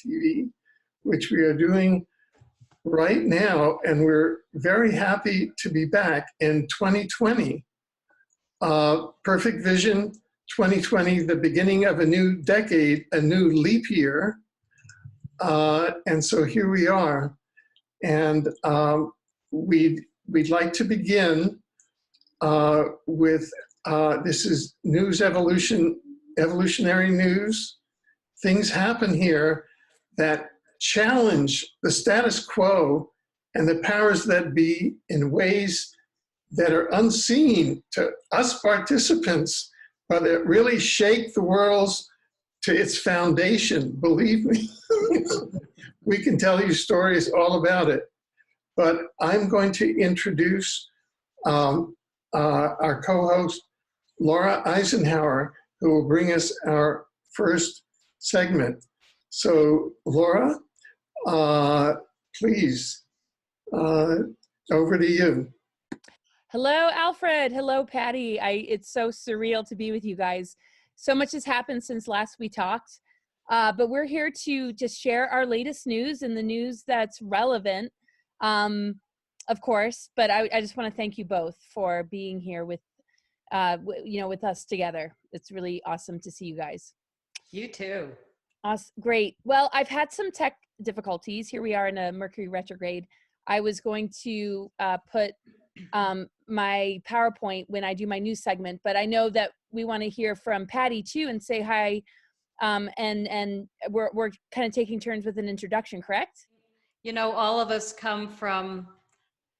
TV, which we are doing right now, and we're very happy to be back in 2020. Perfect Vision 2020, the beginning of a new decade, a new leap year. And so here we are. And we'd like to begin with, this is evolutionary news. Things happen here that challenge the status quo and the powers that be in ways that are unseen to us participants, but that really shake the world to its foundation. Believe me, we can tell you stories all about it. But I'm going to introduce our co-host, Laura Eisenhower, who will bring us our first segment. So, Laura, please, over to you. Hello, Alfred. Hello, Patty. It's so surreal to be with you guys. So much has happened since last we talked, but we're here to just share our latest news and the news that's relevant, of course. But I just want to thank you both for being here with us together. It's really awesome to see you guys. You too. Awesome. Great. Well, I've had some tech difficulties. Here we are in a Mercury retrograde. I was going to put my PowerPoint when I do my news segment, but I know that we want to hear from Patty too and say hi. And we're kind of taking turns with an introduction, correct? You know, all of us come from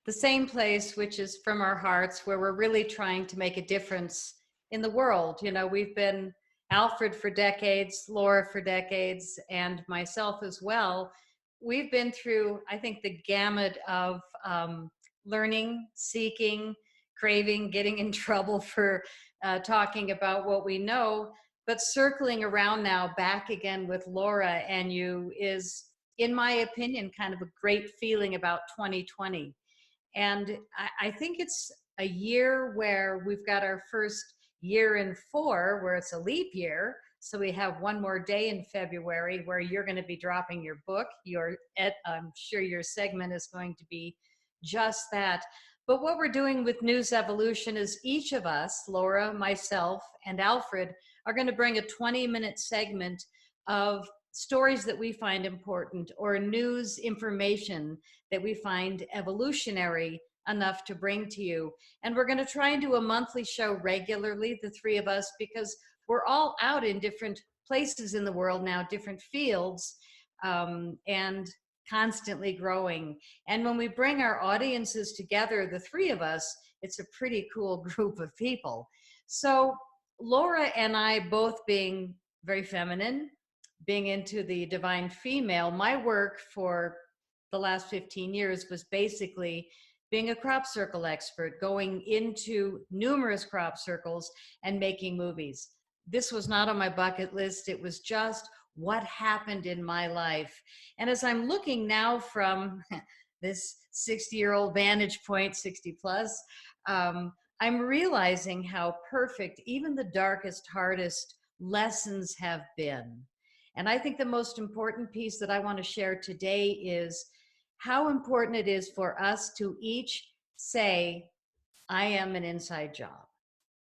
the same place, which is from our hearts, where we're really trying to make a difference in the world. You know, we've been Alfred for decades, Laura for decades, and myself as well. We've been through, I think, the gamut of learning, seeking, craving, getting in trouble for talking about what we know, but circling around now back again with Laura and you is, in my opinion, kind of a great feeling about 2020. And I think it's a year where we've got our first year in 4, where it's a leap year. So we have one more day in February where you're going to be dropping your book. I'm sure your segment is going to be just that. But what we're doing with NewsEvolution is each of us, Laura, myself, and Alfred, are going to bring a 20-minute segment of stories that we find important or news information that we find evolutionary enough to bring to you. And we're going to try and do a monthly show regularly, the three of us, because we're all out in different places in the world now, different fields, and constantly growing. And when we bring our audiences together, the three of us, it's a pretty cool group of people. So Laura and I, both being very feminine, being into the divine female, my work for the last 15 years was basically being a crop circle expert, going into numerous crop circles and making movies. This was not on my bucket list. It was just what happened in my life. And as I'm looking now from this 60-year-old vantage point, 60 plus, I'm realizing how perfect even the darkest, hardest lessons have been. And I think the most important piece that I want to share today is how important it is for us to each say, I am an inside job.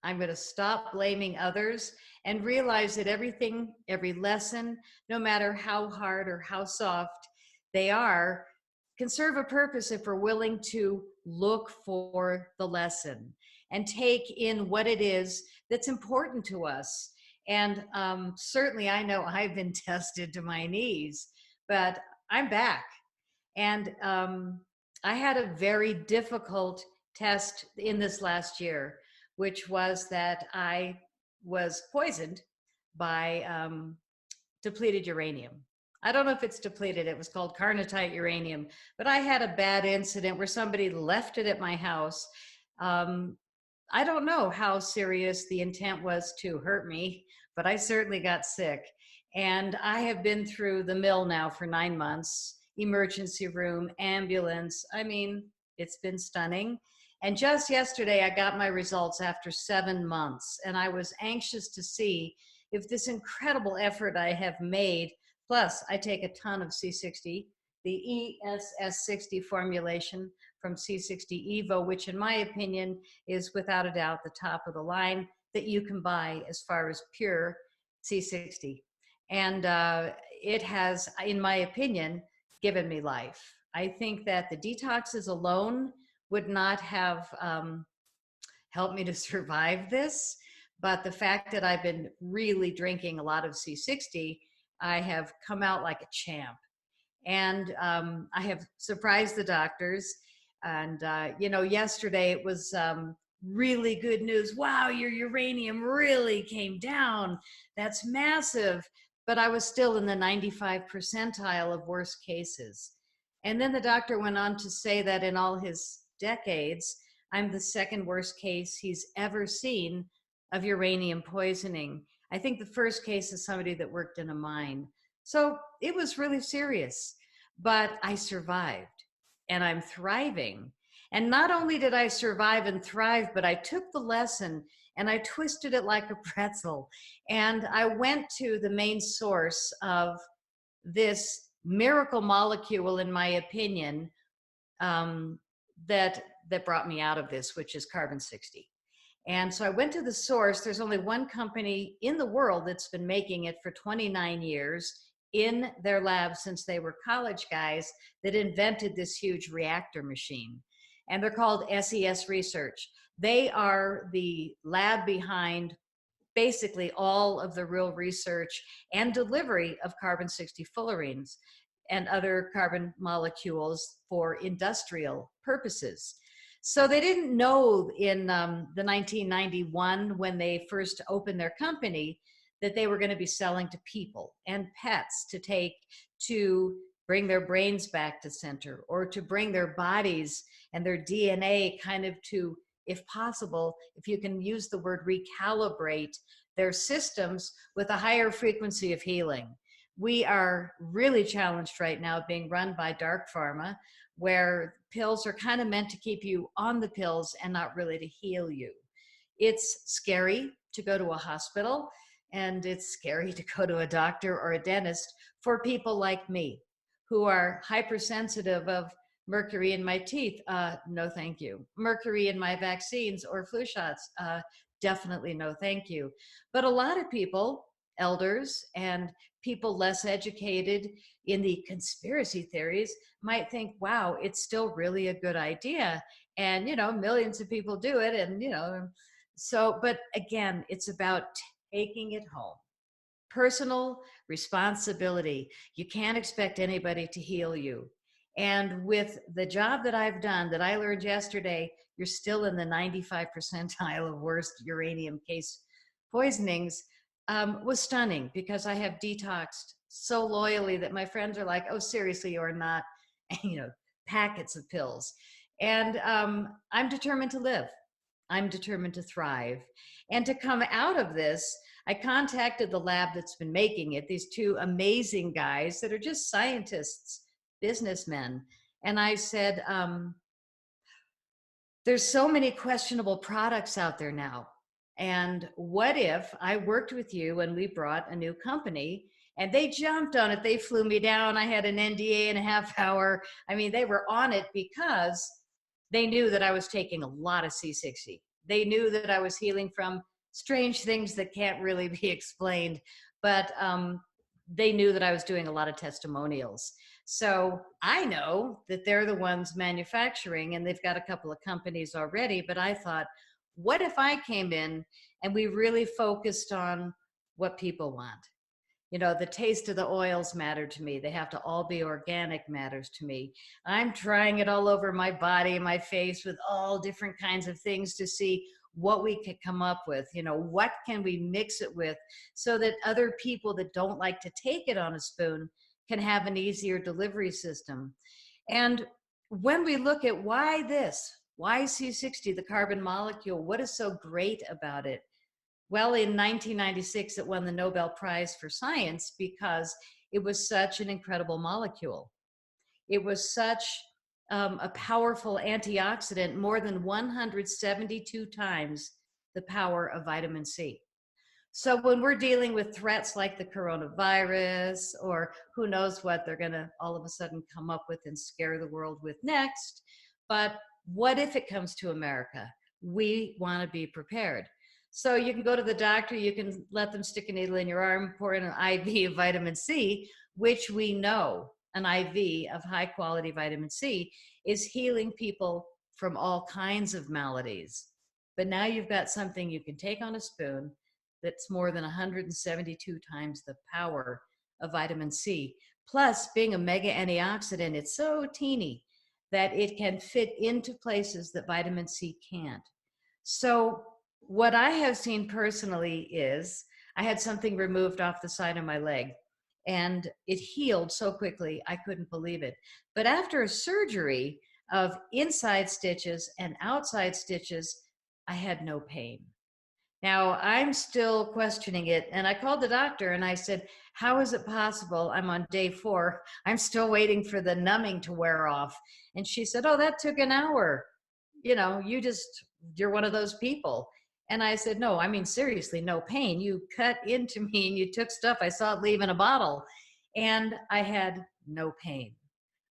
I'm going to stop blaming others and realize that everything, every lesson, no matter how hard or how soft they are, can serve a purpose if we're willing to look for the lesson and take in what it is that's important to us. And certainly I know I've been tested to my knees, but I'm back. And I had a very difficult test in this last year, which was that I was poisoned by depleted uranium. I don't know if it's depleted. It was called carnotite uranium, but I had a bad incident where somebody left it at my house. I don't know how serious the intent was to hurt me, but I certainly got sick. And I have been through the mill now for 9 months, emergency room, ambulance. I mean, it's been stunning. And just yesterday, I got my results after 7 months, and I was anxious to see if this incredible effort I have made, plus I take a ton of C60, the ESS60 formulation from C60 Evo, which in my opinion is without a doubt the top of the line that you can buy as far as pure C60. And it has, in my opinion, given me life. I think that the detoxes alone would not have helped me to survive this, but the fact that I've been really drinking a lot of C60, I have come out like a champ. And I have surprised the doctors. And, you know, yesterday it was really good news. Wow, your uranium really came down. That's massive. But I was still in the 95 percentile of worst cases. And then the doctor went on to say that in all his decades, I'm the second worst case he's ever seen of uranium poisoning. I think the first case is somebody that worked in a mine. So it was really serious, but I survived and I'm thriving. And not only did I survive and thrive, but I took the lesson and I twisted it like a pretzel. And I went to the main source of this miracle molecule, in my opinion, that brought me out of this, which is carbon-60. And so I went to the source. There's only one company in the world that's been making it for 29 years in their lab since they were college guys that invented this huge reactor machine. And they're called SES Research. They are the lab behind basically all of the real research and delivery of carbon-60 fullerenes and other carbon molecules for industrial purposes. So they didn't know in the 1991 when they first opened their company that they were going to be selling to people and pets to take to bring their brains back to center or to bring their bodies and their DNA kind of to, if possible, if you can use the word recalibrate their systems with a higher frequency of healing. We are really challenged right now being run by dark pharma, where pills are kind of meant to keep you on the pills and not really to heal you. It's scary to go to a hospital, and it's scary to go to a doctor or a dentist for people like me who are hypersensitive of mercury in my teeth. No, thank you. Mercury in my vaccines or flu shots. Definitely no, thank you. But a lot of people, elders and people less educated in the conspiracy theories, might think, wow, it's still really a good idea. And, you know, millions of people do it. And, you know, so, but again, it's about taking it home. Personal responsibility. You can't expect anybody to heal you. And with the job that I've done, that I learned yesterday, you're still in the 95 percentile of worst uranium case poisonings, was stunning, because I have detoxed so loyally that my friends are like, oh, seriously, you're not, you know, packets of pills. And I'm determined to live. I'm determined to thrive. And to come out of this, I contacted the lab that's been making it, these two amazing guys that are just scientists, businessmen. And I said, there's so many questionable products out there now. And what if I worked with you and we brought a new company? And they jumped on it. They flew me down. I had an NDA in a half hour. I mean, they were on it because they knew that I was taking a lot of C60. They knew that I was healing from strange things that can't really be explained. But they knew that I was doing a lot of testimonials. So I know that they're the ones manufacturing, and they've got a couple of companies already. But I thought, what if I came in and we really focused on what people want? You know, the taste of the oils matter to me. They have to all be organic matters to me. I'm trying it all over my body, my face, with all different kinds of things to see what we could come up with, what can we mix it with so that other people that don't like to take it on a spoon can have an easier delivery system. And when we look at why C60, the carbon molecule, what is so great about it? Well, in 1996, it won the Nobel Prize for Science because it was such an incredible molecule. It was such a powerful antioxidant, more than 172 times the power of vitamin C. So when we're dealing with threats like the coronavirus, or who knows what they're going to all of a sudden come up with and scare the world with next, but what if it comes to America? We want to be prepared. So you can go to the doctor, you can let them stick a needle in your arm, pour in an IV of vitamin C, which we know an IV of high quality vitamin C is healing people from all kinds of maladies. But now you've got something you can take on a spoon that's more than 172 times the power of vitamin C. Plus, being a mega antioxidant, it's so teeny that it can fit into places that vitamin C can't. So what I have seen personally is I had something removed off the side of my leg and it healed so quickly, I couldn't believe it. But after a surgery of inside stitches and outside stitches, I had no pain. Now, I'm still questioning it. And I called the doctor and I said, how is it possible? I'm on day 4. I'm still waiting for the numbing to wear off. And she said, oh, that took an hour. You're one of those people. And I said, no, I mean, seriously, no pain. You cut into me and you took stuff. I saw it leave in a bottle and I had no pain.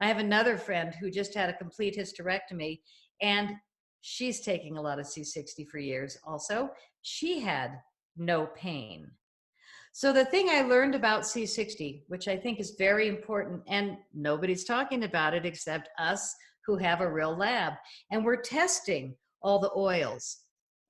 I have another friend who just had a complete hysterectomy and she's taking a lot of C60 for years also. She had no pain. So the thing I learned about C60, which I think is very important, and nobody's talking about it except us who have a real lab, and we're testing all the oils.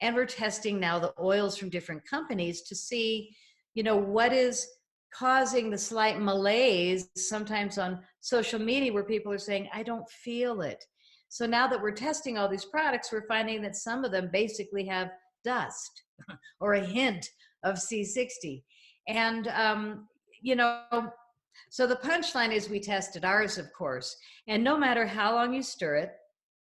And we're testing now the oils from different companies to see, what is causing the slight malaise sometimes on social media where people are saying, I don't feel it. So now that we're testing all these products, we're finding that some of them basically have dust or a hint of C60. And, so the punchline is we tested ours, of course. And no matter how long you stir it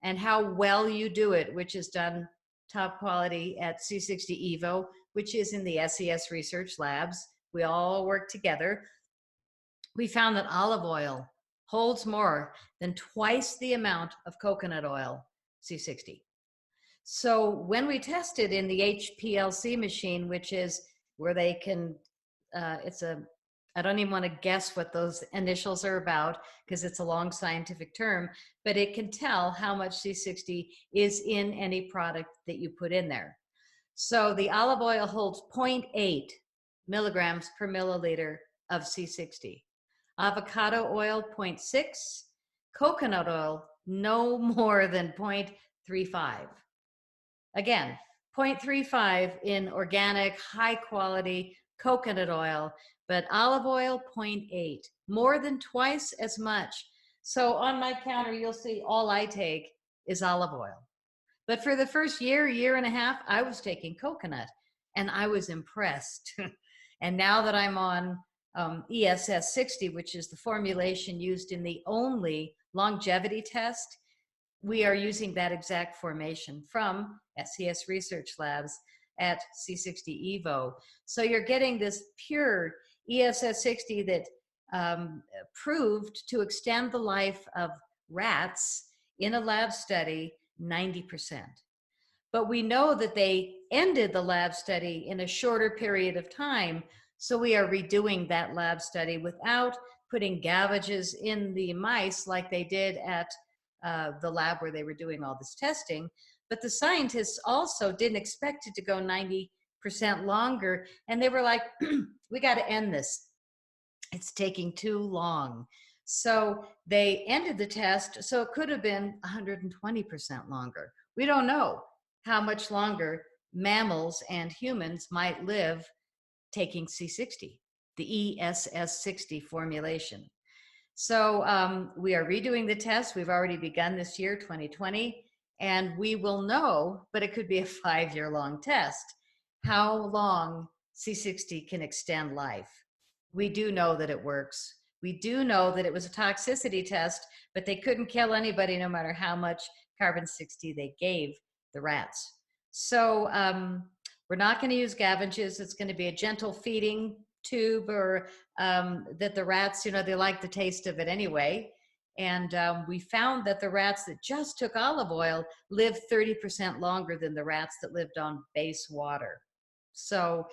and how well you do it, which is done top quality at C60 Evo, which is in the SES research labs, we all work together. We found that olive oil holds more than twice the amount of coconut oil, C60. So when we tested in the HPLC machine, which is where they can, I don't even want to guess what those initials are about because it's a long scientific term, but it can tell how much C60 is in any product that you put in there. So the olive oil holds 0.8 milligrams per milliliter of C60. Avocado oil, 0.6. Coconut oil, no more than 0.35. Again, 0.35 in organic, high quality coconut oil, but olive oil, 0.8, more than twice as much. So on my counter, you'll see all I take is olive oil. But for the first year and a half, I was taking coconut and I was impressed. And now that I'm on ESS 60, which is the formulation used in the only longevity test, we are using that exact formation from SES Research Labs at C60 Evo. So you're getting this pure ESS 60 that proved to extend the life of rats in a lab study 90%. But we know that they ended the lab study in a shorter period of time. So we are redoing that lab study without putting gavages in the mice like they did at the lab where they were doing all this testing. But the scientists also didn't expect it to go 90% longer. And they were like, we got to end this. It's taking too long. So they ended the test. So it could have been 120% longer. We don't know how much longer mammals and humans might live taking C60, the ESS60 formulation. So we are redoing the test. We've already begun this year, 2020, And we will know, but it could be a 5-year-long test, how long C60 can extend life. We do know that it works. We do know that it was a toxicity test, but they couldn't kill anybody no matter how much carbon-60 they gave the rats. So we're not going to use Gavinges. It's going to be a gentle feeding tube, or that the rats, they like the taste of it anyway. And we found that the rats that just took olive oil lived 30% longer than the rats that lived on base water. So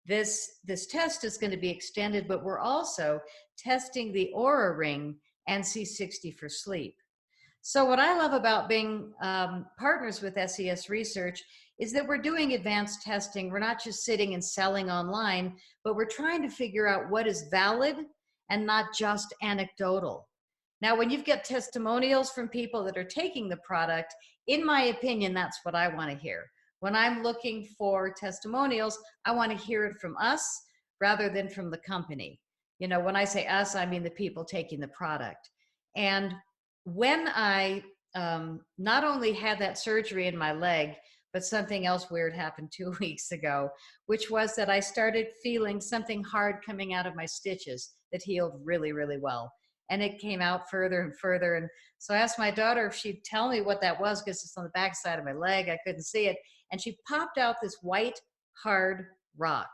this test is going to be extended, but we're also testing the Aura Ring and C60 for sleep. So what I love about being partners with SES Research is that we're doing advanced testing. We're not just sitting and selling online, but we're trying to figure out what is valid and not just anecdotal. Now, when you've got testimonials from people that are taking the product, in my opinion, that's what I want to hear. When I'm looking for testimonials, I want to hear it from us rather than from the company. When I say us, I mean the people taking the product. And when I not only had that surgery in my leg, but something else weird happened 2 weeks ago, which was that I started feeling something hard coming out of my stitches that healed really, really well. And it came out further and further. And so I asked my daughter if she'd tell me what that was, because it's on the back side of my leg. I couldn't see it. And she popped out this white, hard rock.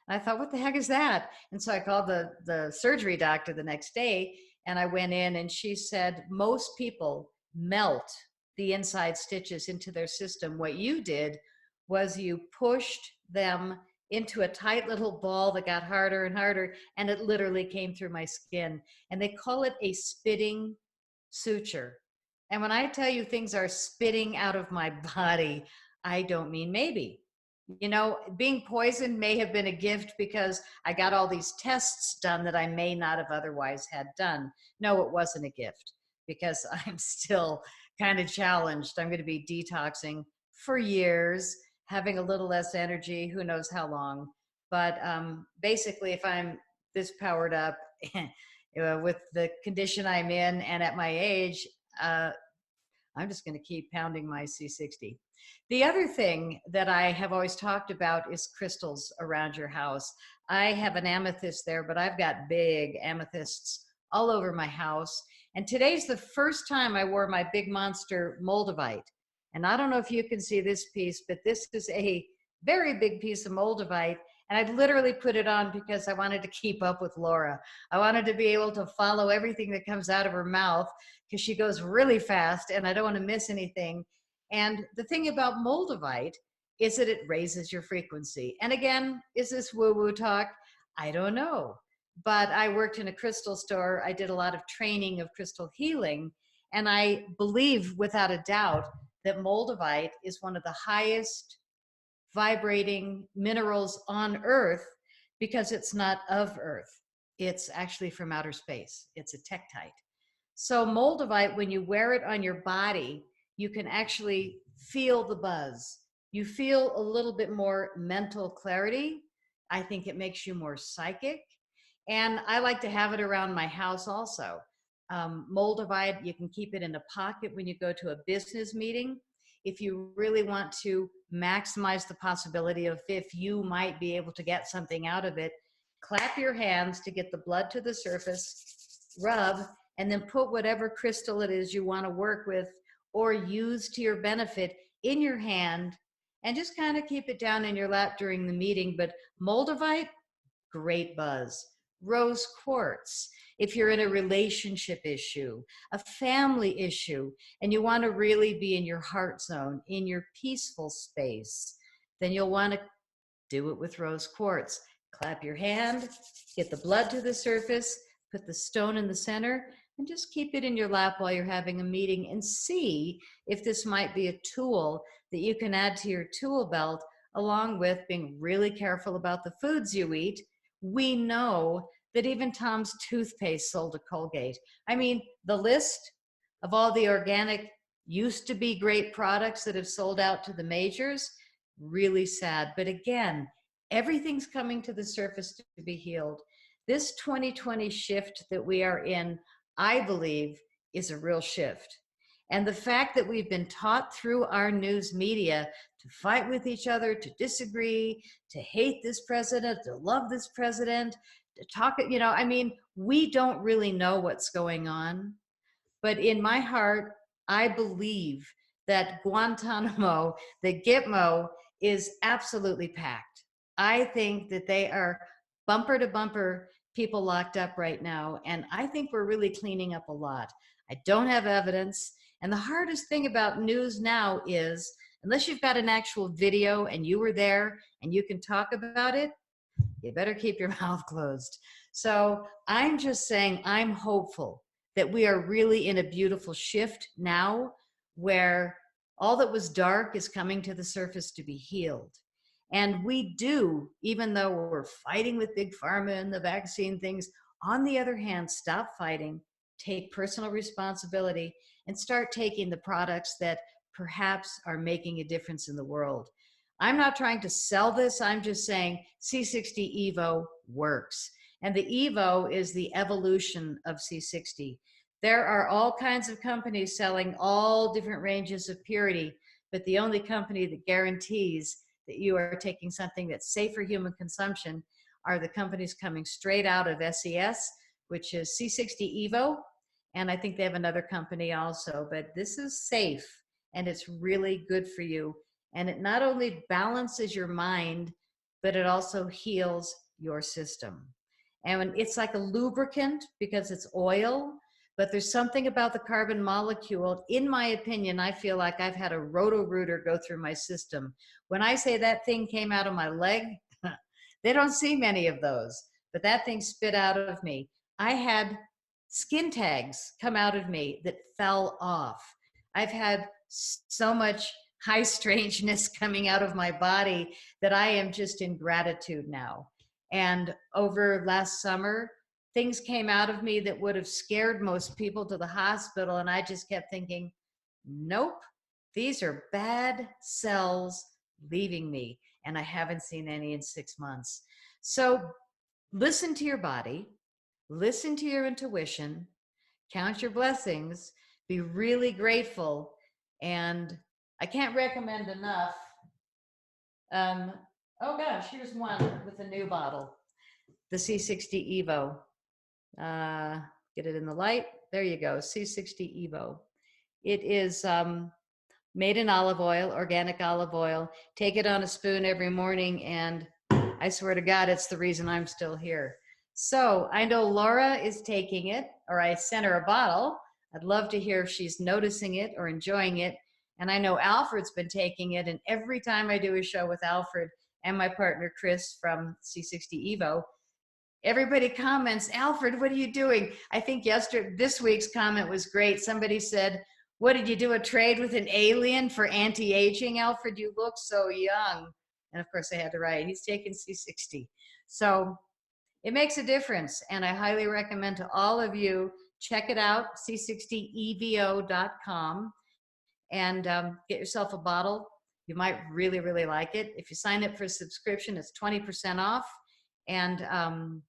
And I thought, what the heck is that? And so I called the surgery doctor the next day, and I went in, and she said, most people melt the inside stitches into their system. What you did was you pushed them into a tight little ball that got harder and harder, and it literally came through my skin. And they call it a spitting suture. And when I tell you things are spitting out of my body, I don't mean maybe. Being poisoned may have been a gift because I got all these tests done that I may not have otherwise had done. No, it wasn't a gift, because I'm still kind of challenged. I'm going to be detoxing for years, having a little less energy, who knows how long. But basically, if I'm this powered up with the condition I'm in and at my age, I'm just going to keep pounding my C60. The other thing that I have always talked about is crystals around your house. I have an amethyst there, but I've got big amethysts all over my house. And today's the first time I wore my big monster moldavite. And I don't know if you can see this piece, but this is a very big piece of moldavite. And I literally put it on because I wanted to keep up with Laura. I wanted to be able to follow everything that comes out of her mouth, because she goes really fast and I don't want to miss anything. And the thing about moldavite is that it raises your frequency. And again, is this woo-woo talk? I don't know. But I worked in a crystal store. I did a lot of training of crystal healing. And I believe without a doubt that moldavite is one of the highest vibrating minerals on Earth, because it's not of Earth. It's actually from outer space. It's a tektite. So moldavite, when you wear it on your body, you can actually feel the buzz. You feel a little bit more mental clarity. I think it makes you more psychic. And I like to have it around my house also. Moldavite, you can keep it in a pocket when you go to a business meeting. If you really want to maximize the possibility of if you might be able to get something out of it, clap your hands to get the blood to the surface, rub, and then put whatever crystal it is you want to work with or use to your benefit in your hand, and just kind of keep it down in your lap during the meeting. But moldavite, great buzz. Rose quartz, if you're in a relationship issue, a family issue, and you want to really be in your heart zone, in your peaceful space, then you'll want to do it with rose quartz. Clap your hand, get the blood to the surface, put the stone in the center, and just keep it in your lap while you're having a meeting, and see if this might be a tool that you can add to your tool belt, along with being really careful about the foods you eat. We know that even Tom's toothpaste sold to Colgate. I mean, the list of all the organic, used to be great products that have sold out to the majors, really sad. But again, everything's coming to the surface to be healed. This 2020 shift that we are in, I believe, is a real shift. And the fact that we've been taught through our news media to fight with each other, to disagree, to hate this president, to love this president, to talk, you know, I mean, we don't really know what's going on. But in my heart, I believe that Guantanamo, the Gitmo, is absolutely packed. I think that they are bumper to bumper people locked up right now. And I think we're really cleaning up a lot. I don't have evidence. And the hardest thing about news now is, unless you've got an actual video and you were there and you can talk about it, you better keep your mouth closed. So I'm just saying, I'm hopeful that we are really in a beautiful shift now where all that was dark is coming to the surface to be healed. And we do, even though we're fighting with Big Pharma and the vaccine things, on the other hand, stop fighting, take personal responsibility, and start taking the products that perhaps are making a difference in the world. I'm not trying to sell this. I'm just saying C60 Evo works. And the Evo is the evolution of C60. There are all kinds of companies selling all different ranges of purity, but the only company that guarantees that you are taking something that's safe for human consumption are the companies coming straight out of SES, which is C60 Evo. And I think they have another company also, but this is safe and it's really good for you. And it not only balances your mind, but it also heals your system. And it's like a lubricant because it's oil, but there's something about the carbon molecule. In my opinion, I feel like I've had a roto-rooter go through my system. When I say that thing came out of my leg, they don't see many of those, but that thing spit out of me. I had skin tags come out of me that fell off. I've had so much high strangeness coming out of my body that I am just in gratitude now. And over last summer, things came out of me that would have scared most people to the hospital. And I just kept thinking, nope, these are bad cells leaving me. And I haven't seen any in 6 months. So listen to your body, listen to your intuition, count your blessings, be really grateful. And I can't recommend enough. Oh gosh, here's one with a new bottle, the C60 Evo. Get it in the light. There you go, C60 Evo. It is made in olive oil, organic olive oil. Take it on a spoon every morning, and I swear to God, it's the reason I'm still here. So I know Laura is taking it, or I sent her a bottle. I'd love to hear if she's noticing it or enjoying it. And I know Alfred's been taking it, and every time I do a show with Alfred and my partner Chris from C60 Evo, everybody comments, Alfred, what are you doing? I think this week's comment was great. Somebody said, what, did you do a trade with an alien for anti-aging? Alfred, you look so young. And of course I had to write, he's taking C60. So it makes a difference. And I highly recommend to all of you, check it out, c60evo.com, and get yourself a bottle. You might really, really like it. If you sign up for a subscription, it's 20% off. And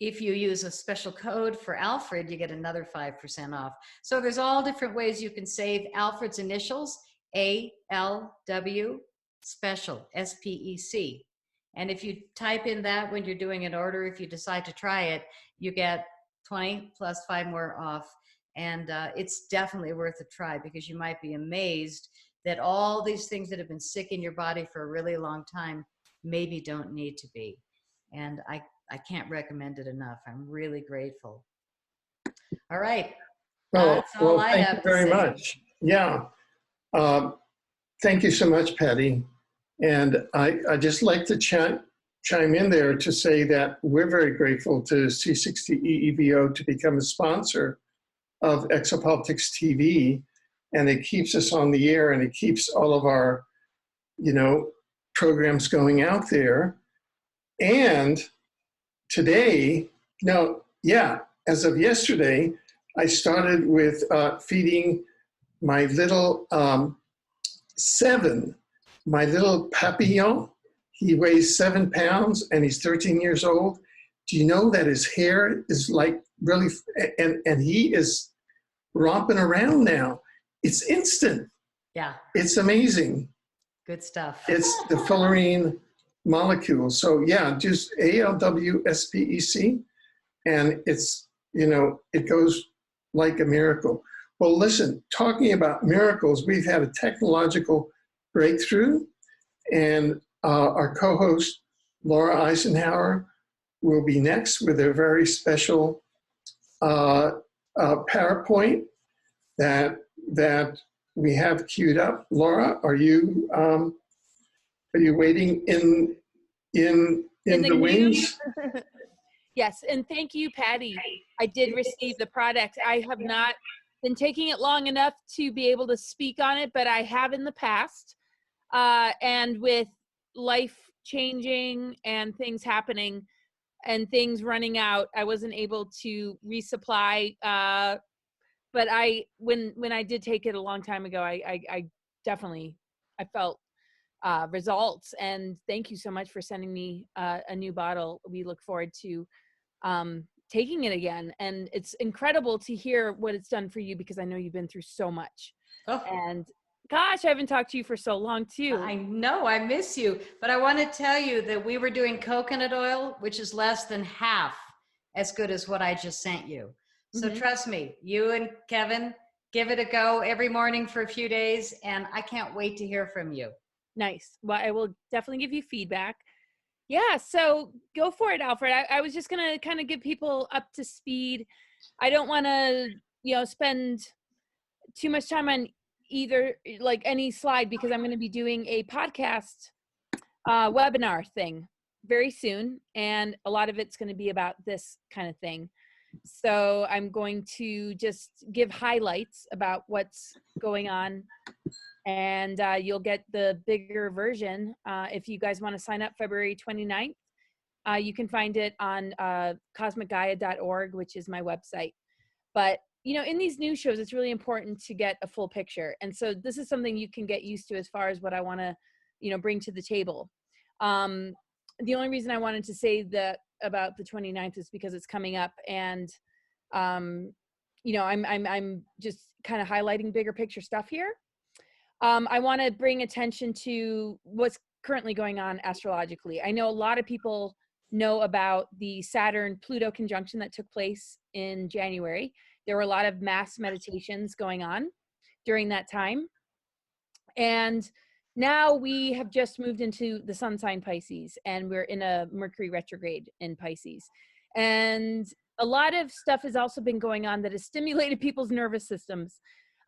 if you use a special code for Alfred, you get another 5% off. So there's all different ways you can save. Alfred's initials, ALW, special, SPEC. And if you type in that when you're doing an order, if you decide to try it, you get 20 plus 5 more off. And it's definitely worth a try, because you might be amazed that all these things that have been sick in your body for a really long time maybe don't need to be. And I can't recommend it enough. I'm really grateful. All right. That's all I have to say. Thank you very much. Yeah. Thank you so much, Patty. And I just like to chime in there to say that we're very grateful to C60 EVO to become a sponsor of Exopolitics TV, and it keeps us on the air, and it keeps all of our, programs going out there. And today, as of yesterday, I started with feeding my little my little papillon. He weighs 7 pounds and he's 13 years old. Do you know that his hair is like really, and he is romping around now. It's instant. Yeah, It's amazing. good stuff. It's the fullerene molecule. So yeah, just ALWSPEC, and it's, you know, it goes like a miracle. Well, listen, talking about miracles, we've had a technological breakthrough, and our co-host, Laura Eisenhower, will be next with a very special PowerPoint that we have queued up. Laura, are you waiting in the wings? Yes, and thank you, Patty. I did receive the product. I have not been taking it long enough to be able to speak on it, but I have in the past. And with life changing and things happening and things running out, I wasn't able to resupply. But when I did take it a long time ago, I definitely, I felt results. And thank you so much for sending me a new bottle. We look forward to taking it again. And it's incredible to hear what it's done for you, because I know you've been through so much. Oh. And gosh, I haven't talked to you for so long too. I know, I miss you. But I want to tell you that we were doing coconut oil, which is less than half as good as what I just sent you. So trust me, you and Kevin, give it a go every morning for a few days, and I can't wait to hear from you. Nice. Well, I will definitely give you feedback. Yeah, so go for it, Alfred. I was just going to kind of get people up to speed. I don't want to, you know, spend too much time on either, like, any slide, because I'm going to be doing a podcast webinar thing very soon, and a lot of it's going to be about this kind of thing. So I'm going to just give highlights about what's going on, and you'll get the bigger version. If you guys want to sign up February 29th, you can find it on cosmicgaia.org, which is my website. But, you know, in these news shows, it's really important to get a full picture. And so this is something you can get used to as far as what I want to, you know, bring to the table. The only reason I wanted to say that about the 29th is because it's coming up, and you know, I'm just kind of highlighting bigger picture stuff here. I want to bring attention to what's currently going on astrologically. I know a lot of people know about the Saturn-Pluto conjunction that took place in January. There were a lot of mass meditations going on during that time. And now we have just moved into the sun sign Pisces, and we're in a Mercury retrograde in Pisces. And a lot of stuff has also been going on that has stimulated people's nervous systems.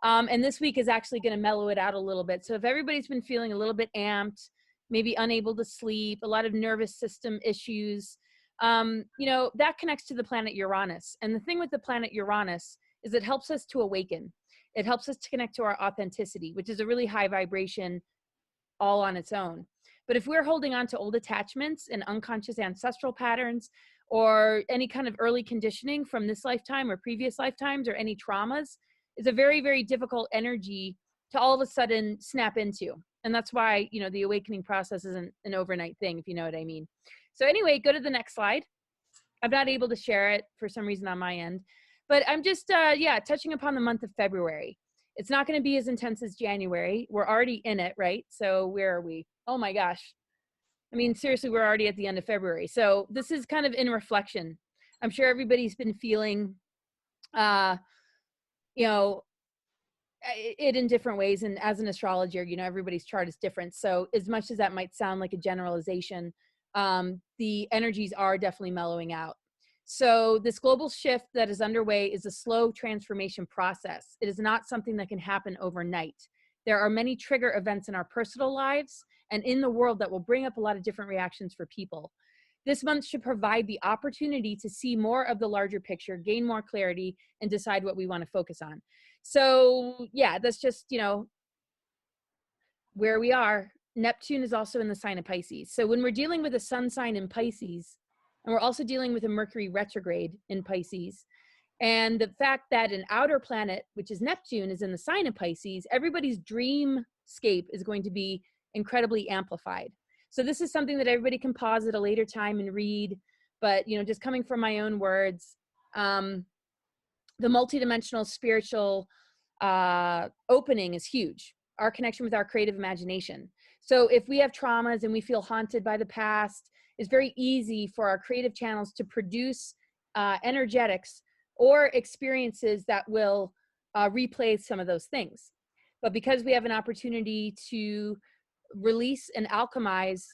And this week is actually going to mellow it out a little bit. So if everybody's been feeling a little bit amped, maybe unable to sleep, a lot of nervous system issues, you know, that connects to the planet Uranus. And the thing with the planet Uranus is it helps us to awaken. It helps us to connect to our authenticity, which is a really high vibration all on its own. But if we're holding on to old attachments and unconscious ancestral patterns, or any kind of early conditioning from this lifetime or previous lifetimes, or any traumas, it's a very, very difficult energy to all of a sudden snap into. And that's why, you know, the awakening process isn't an overnight thing, if you know what I mean. So anyway, go to the next slide. I'm not able to share it for some reason on my end, but I'm just, yeah, touching upon the month of February. It's not going to be as intense as January. We're already in it, right? So where are we? Oh my gosh. I mean, seriously, we're already at the end of February. So this is kind of in reflection. I'm sure everybody's been feeling, you know, it in different ways. And as an astrologer, you know, everybody's chart is different. So as much as that might sound like a generalization, the energies are definitely mellowing out. So this global shift that is underway is a slow transformation process. It is not something that can happen overnight. There are many trigger events in our personal lives and in the world that will bring up a lot of different reactions for people. This month should provide the opportunity to see more of the larger picture, gain more clarity, and decide what we want to focus on. So yeah, that's just, you know, where we are. Neptune is also in the sign of Pisces. So when we're dealing with a sun sign in Pisces, and we're also dealing with a Mercury retrograde in Pisces, and the fact that an outer planet, which is Neptune, is in the sign of Pisces, everybody's dreamscape is going to be incredibly amplified. So this is something that everybody can pause at a later time and read, but, you know, just coming from my own words, the the multidimensional spiritual opening is huge. Our connection with our creative imagination. So if we have traumas and we feel haunted by the past, it's very easy for our creative channels to produce energetics or experiences that will replay some of those things. But because we have an opportunity to release and alchemize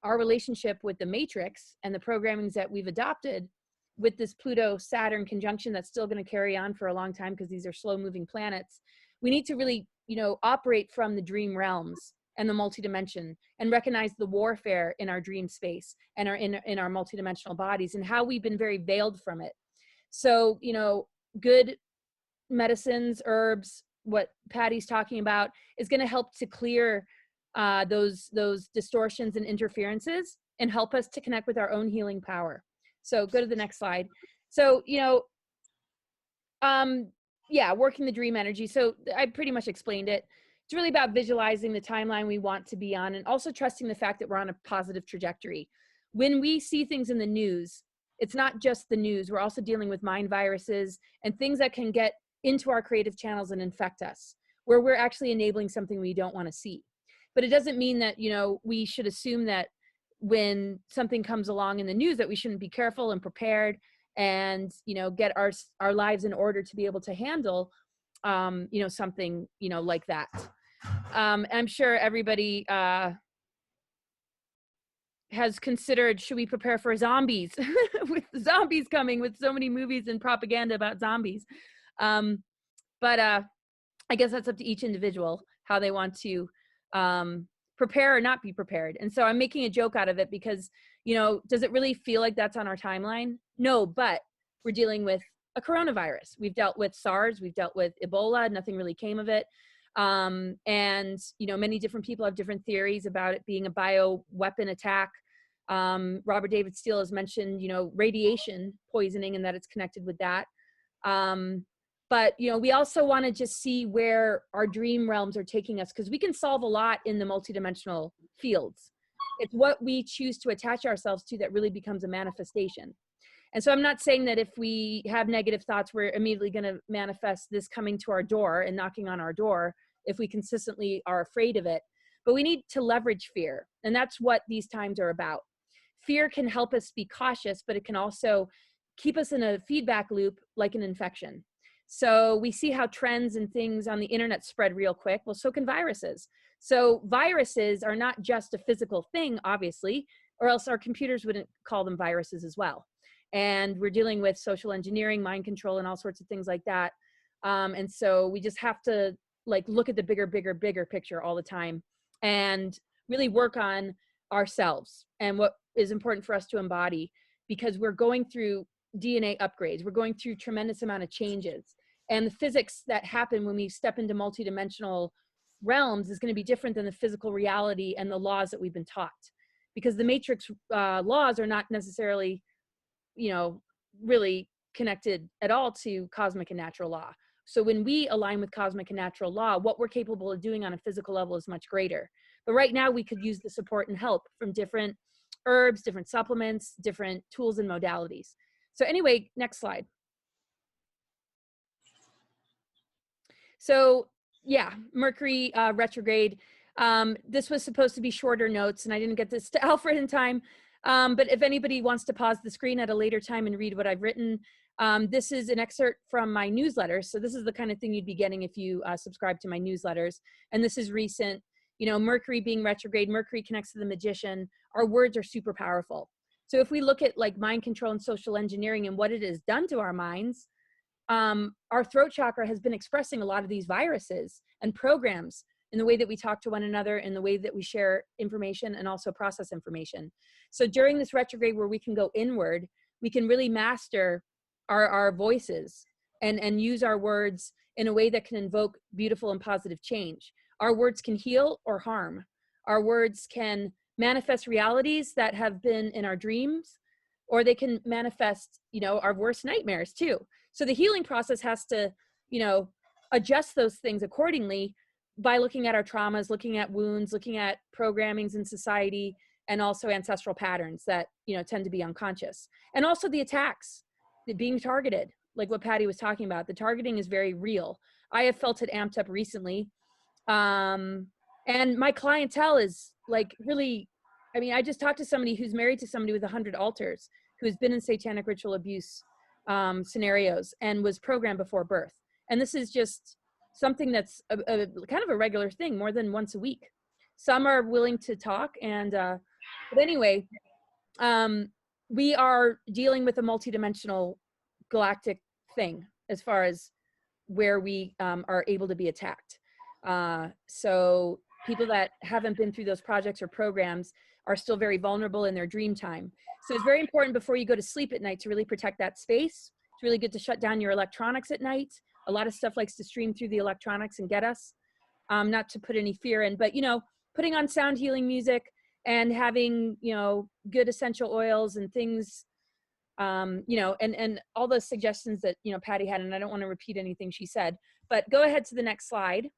our relationship with the matrix and the programmings that we've adopted with this Pluto-Saturn conjunction that's still going to carry on for a long time because these are slow-moving planets, we need to really, operate from the dream realms and the multidimension and recognize the warfare in our dream space and in our multidimensional bodies and how we've been very veiled from it. So, good medicines, herbs, what Patty's talking about is going to help to clear those distortions and interferences and help us to connect with our own healing power. So go to the next slide. So, working the dream energy. So I pretty much explained it. It's really about visualizing the timeline we want to be on and also trusting the fact that we're on a positive trajectory. When we see things in the news, it's not just the news. We're also dealing with mind viruses and things that can get into our creative channels and infect us, where we're actually enabling something we don't want to see. But it doesn't mean that, we should assume that when something comes along in the news that we shouldn't be careful and prepared and, get our lives in order to be able to handle, something, like that. I'm sure everybody has considered, should we prepare for zombies? With zombies coming, with so many movies and propaganda about zombies. But I guess that's up to each individual, how they want to prepare or not be prepared. And so I'm making a joke out of it because, does it really feel like that's on our timeline? No, but we're dealing with a coronavirus. We've dealt with SARS, we've dealt with Ebola, nothing really came of it. And, many different people have different theories about it being a bioweapon attack. Robert David Steele has mentioned, radiation poisoning and that it's connected with that. But, we also want to just see where our dream realms are taking us, because we can solve a lot in the multidimensional fields. It's what we choose to attach ourselves to that really becomes a manifestation. And so I'm not saying that if we have negative thoughts, we're immediately going to manifest this coming to our door and knocking on our door if we consistently are afraid of it. But we need to leverage fear. And that's what these times are about. Fear can help us be cautious, but it can also keep us in a feedback loop like an infection. So we see how trends and things on the internet spread real quick. Well, so can viruses. So viruses are not just a physical thing, obviously, or else our computers wouldn't call them viruses as well. And we're dealing with social engineering, mind control, and all sorts of things like that. And so we just have to look at the bigger picture all the time and really work on ourselves and what is important for us to embody, because we're going through DNA upgrades. We're going through tremendous amount of changes. And the physics that happen when we step into multidimensional realms is going to be different than the physical reality and the laws that we've been taught. Because the matrix laws are not necessarily, really connected at all to cosmic and natural law. So when we align with cosmic and natural law, what we're capable of doing on a physical level is much greater. But right now we could use the support and help from different herbs, different supplements, different tools and modalities. So anyway, next slide. So yeah, Mercury retrograde. This was supposed to be shorter notes and I didn't get this to Alfred in time. But if anybody wants to pause the screen at a later time and read what I've written, this is an excerpt from my newsletter. So this is the kind of thing you'd be getting if you subscribe to my newsletters. And this is recent. Mercury being retrograde, Mercury connects to the magician. Our words are super powerful. So if we look at mind control and social engineering and what it has done to our minds, our throat chakra has been expressing a lot of these viruses and programs in the way that we talk to one another, in the way that we share information and also process information. So during this retrograde where we can go inward, we can really master our voices and use our words in a way that can invoke beautiful and positive change. Our words can heal or harm. Our words can manifest realities that have been in our dreams, or they can manifest, our worst nightmares too. So the healing process has to, adjust those things accordingly by looking at our traumas, looking at wounds, looking at programmings in society, and also ancestral patterns that, tend to be unconscious. And also the attacks, being targeted, like what Patty was talking about, the targeting is very real. I have felt it amped up recently. And my clientele is like really, I mean, I just talked to somebody who's married to somebody with 100 altars, who's been in satanic ritual abuse scenarios and was programmed before birth. And this is just something that's a kind of a regular thing, more than once a week. Some are willing to talk, and but anyway, we are dealing with a multidimensional galactic thing as far as where we are able to be attacked. So people that haven't been through those projects or programs are still very vulnerable in their dream time. So it's very important before you go to sleep at night to really protect that space. It's really good to shut down your electronics at night. A lot of stuff likes to stream through the electronics and get us. Not to put any fear in, but, you know, putting on sound healing music and having, you know, good essential oils and things, you know, and all those suggestions that, you know, Patty had, and I don't want to repeat anything she said, but go ahead to the next slide.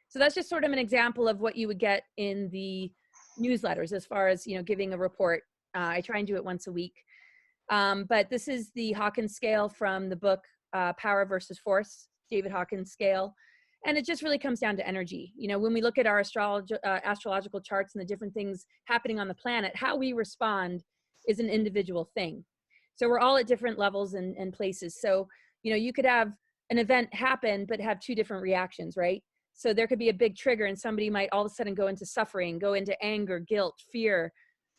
So that's just sort of an example of what you would get in the newsletters as far as, you know, giving a report. I try and do it once a week. But this is the Hawkins scale from the book, Power versus Force, David Hawkins scale. And it just really comes down to energy. You know, when we look at our astrological charts and the different things happening on the planet, how we respond is an individual thing. So we're all at different levels and places. So, you know, you could have an event happen, but have two different reactions, right? So there could be a big trigger and somebody might all of a sudden go into suffering, go into anger, guilt, fear,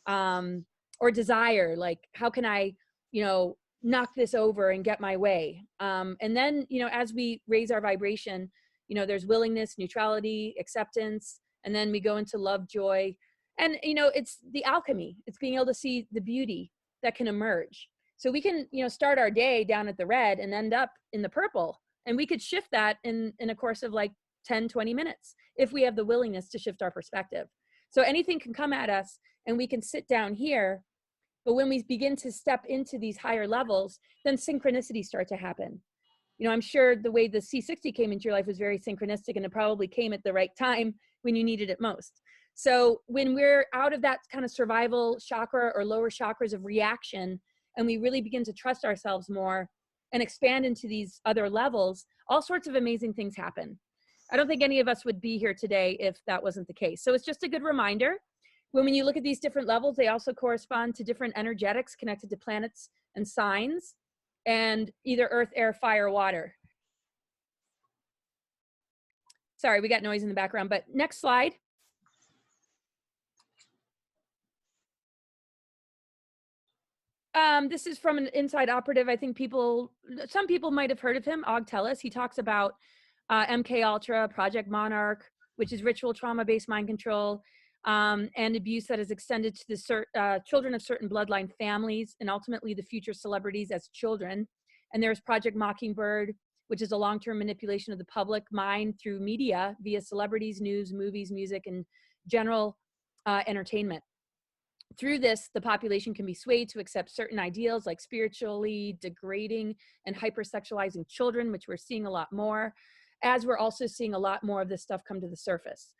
or desire. Like, how can I, you know, knock this over and get my way? And then, you know, as we raise our vibration, you know, there's willingness, neutrality, acceptance, and then we go into love, joy. And, you know, it's the alchemy. It's being able to see the beauty that can emerge. So we can, you know, start our day down at the red and end up in the purple. And we could shift that in a course of like 10, 20 minutes if we have the willingness to shift our perspective. So anything can come at us and we can sit down here. But when we begin to step into these higher levels, then synchronicities start to happen. You know, I'm sure the way the C60 came into your life was very synchronistic, and it probably came at the right time when you needed it most. So when we're out of that kind of survival chakra or lower chakras of reaction, and we really begin to trust ourselves more and expand into these other levels, all sorts of amazing things happen. I don't think any of us would be here today if that wasn't the case. So it's just a good reminder. When you look at these different levels, they also correspond to different energetics connected to planets and signs, and either earth, air, fire, water. Sorry, we got noise in the background, but next slide. This is from an inside operative. I think some people might have heard of him, Og Tellis. He talks about MK Ultra, Project Monarch, which is ritual trauma-based mind control, and abuse that is extended to the children of certain bloodline families and ultimately the future celebrities as children. And there's Project Mockingbird, which is a long-term manipulation of the public mind through media via celebrities, news, movies, music, and general entertainment. Through this, the population can be swayed to accept certain ideals like spiritually degrading and hypersexualizing children, which we're seeing a lot more, as we're also seeing a lot more of this stuff come to the surface.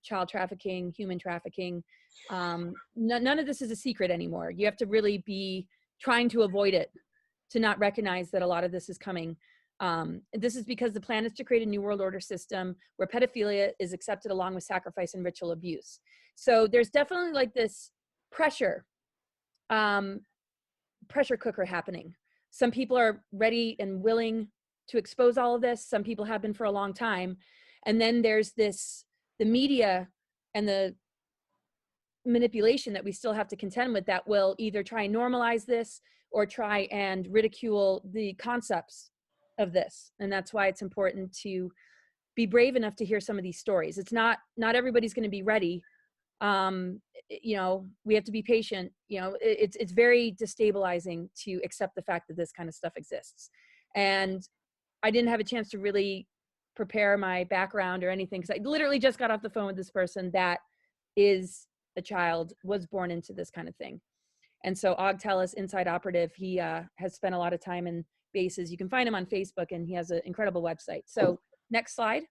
Child trafficking, human trafficking. None of this is a secret anymore. You have to really be trying to avoid it, to not recognize that a lot of this is coming. This is because the plan is to create a new world order system where pedophilia is accepted along with sacrifice and ritual abuse. So there's definitely like this pressure cooker happening. Some people are ready and willing to expose all of this. Some people have been for a long time. And then there's the media and the manipulation that we still have to contend with that will either try and normalize this or try and ridicule the concepts of this. And that's why it's important to be brave enough to hear some of these stories. It's not everybody's going to be ready. You know, we have to be patient. You know, it's very destabilizing to accept the fact that this kind of stuff exists. And I didn't have a chance to really prepare my background or anything, because I literally just got off the phone with this person that is a child, was born into this kind of thing. And so Og Tellis, inside operative, he has spent a lot of time in bases. You can find him on Facebook, and he has an incredible website. So next slide.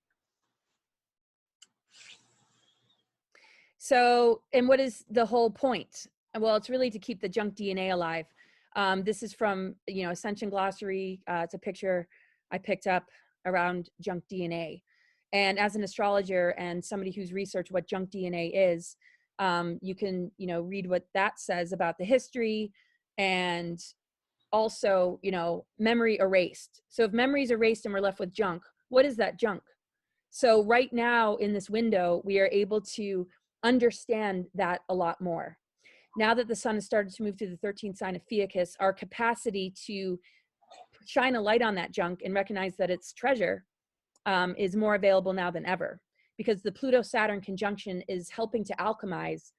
So, and what is the whole point? Well, it's really to keep the junk DNA alive. This is from, Ascension glossary. It's a picture I picked up around junk DNA. And as an astrologer and somebody who's researched what junk DNA is, you can, read what that says about the history, and also, memory erased. So if memory is erased and we're left with junk, what is that junk? So right now in this window, we are able to understand that a lot more. Now that the sun has started to move through the 13th sign of Fiacus, our capacity to shine a light on that junk and recognize that it's treasure is more available now than ever, because the Pluto-Saturn conjunction is helping to alchemize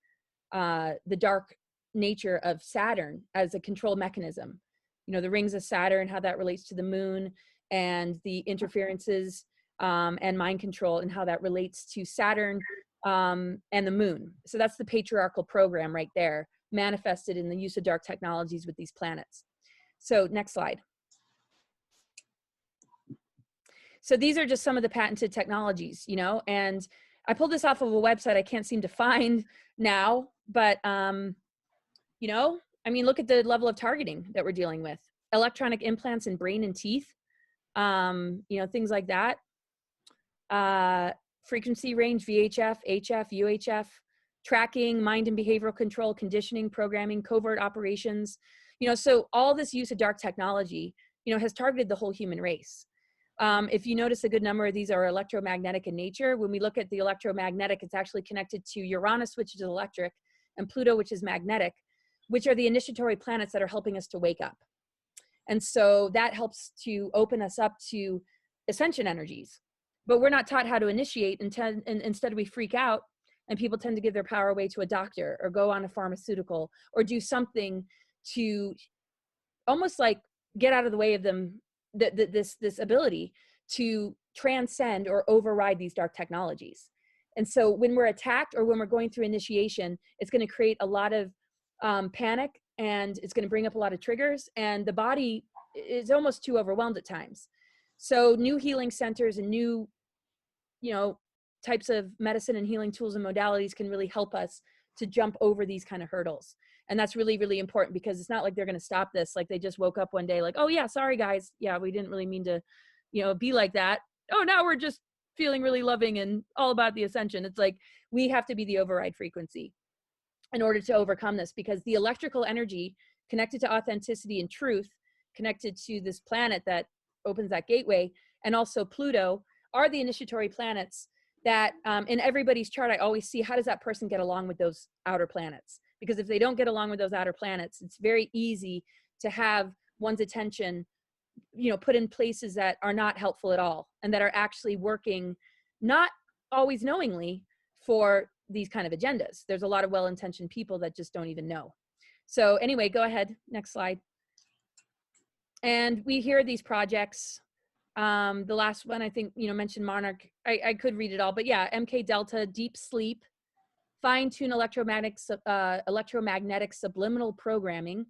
the dark nature of Saturn as a control mechanism. The rings of Saturn, how that relates to the moon, and the interferences and mind control, and how that relates to Saturn and the moon. So that's the patriarchal program right there, manifested in the use of dark technologies with these planets. So next slide. So these are just some of the patented technologies, and I pulled this off of a website I can't seem to find now, but, look at the level of targeting that we're dealing with. Electronic implants in brain and teeth, things like that. Frequency range, VHF, HF, UHF, tracking, mind and behavioral control, conditioning, programming, covert operations. So all this use of dark technology, has targeted the whole human race. If you notice, a good number of these are electromagnetic in nature. When we look at the electromagnetic, it's actually connected to Uranus, which is electric, and Pluto, which is magnetic, which are the initiatory planets that are helping us to wake up. And so that helps to open us up to ascension energies. But we're not taught how to initiate, and instead we freak out, and people tend to give their power away to a doctor or go on a pharmaceutical or do something to almost like get out of the way of them, this ability to transcend or override these dark technologies. And so when we're attacked or when we're going through initiation, it's going to create a lot of panic, and it's going to bring up a lot of triggers, and the body is almost too overwhelmed at times. So new healing centers and new, types of medicine and healing tools and modalities can really help us to jump over these kind of hurdles. And that's really, really important, because it's not like they're going to stop this. Like they just woke up one day like, oh yeah, sorry guys. Yeah, we didn't really mean to, be like that. Oh, now we're just feeling really loving and all about the ascension. It's like, we have to be the override frequency in order to overcome this, because the electrical energy connected to authenticity and truth, connected to this planet that opens that gateway, and also Pluto, are the initiatory planets that in everybody's chart, I always see, how does that person get along with those outer planets? Because if they don't get along with those outer planets, it's very easy to have one's attention, put in places that are not helpful at all, and that are actually working, not always knowingly, for these kind of agendas. There's a lot of well-intentioned people that just don't even know. So anyway, go ahead, next slide. And we hear these projects. The last one, I think, mentioned Monarch. I could read it all, but yeah, MK Delta, deep sleep, fine-tune electromagnetic subliminal programming,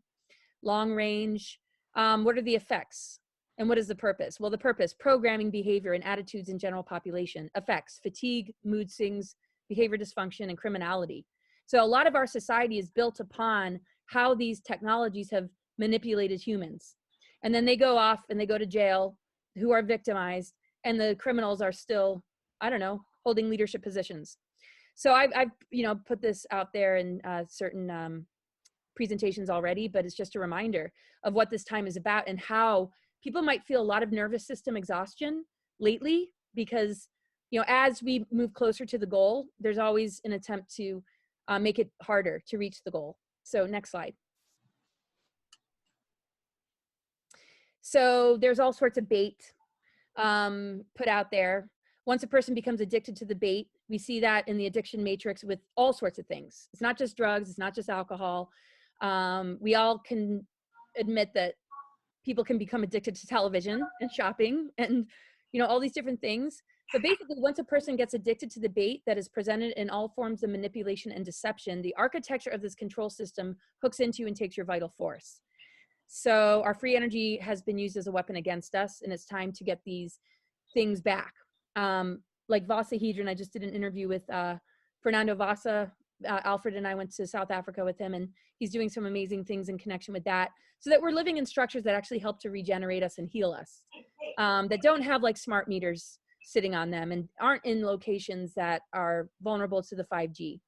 long range. What are the effects? And what is the purpose? Well, the purpose, programming behavior and attitudes in general population. Effects, fatigue, mood swings, behavior dysfunction, and criminality. So a lot of our society is built upon how these technologies have manipulated humans. And then they go off and they go to jail, who are victimized, and the criminals are still, I don't know, holding leadership positions. So I've put this out there in certain presentations already, but it's just a reminder of what this time is about, and how people might feel a lot of nervous system exhaustion lately, because as we move closer to the goal, there's always an attempt to make it harder to reach the goal. So next slide. So there's all sorts of bait put out there. Once a person becomes addicted to the bait, we see that in the addiction matrix with all sorts of things. It's not just drugs, it's not just alcohol. We all can admit that people can become addicted to television and shopping and all these different things. But basically, once a person gets addicted to the bait that is presented in all forms of manipulation and deception, the architecture of this control system hooks into and takes your vital force. So our free energy has been used as a weapon against us, and it's time to get these things back. Like Vasahedron, I just did an interview with Fernando Vasa Alfred and I went to South Africa with him, and he's doing some amazing things in connection with that, so that we're living in structures that actually help to regenerate us and heal us, that don't have like smart meters sitting on them and aren't in locations that are vulnerable to the 5G,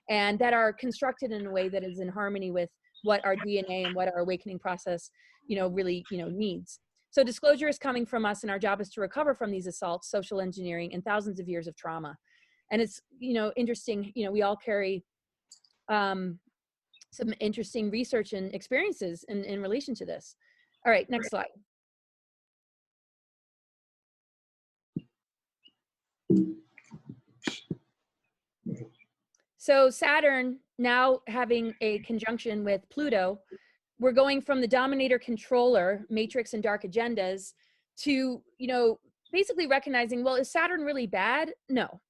and that are constructed in a way that is in harmony with what our DNA and what our awakening process, really, needs. So disclosure is coming from us, and our job is to recover from these assaults, social engineering, and thousands of years of trauma. And it's, interesting, we all carry some interesting research and experiences in relation to this. All right, next slide. So Saturn now having a conjunction with Pluto, we're going from the dominator controller matrix and dark agendas to, basically recognizing, well, is Saturn really bad? No.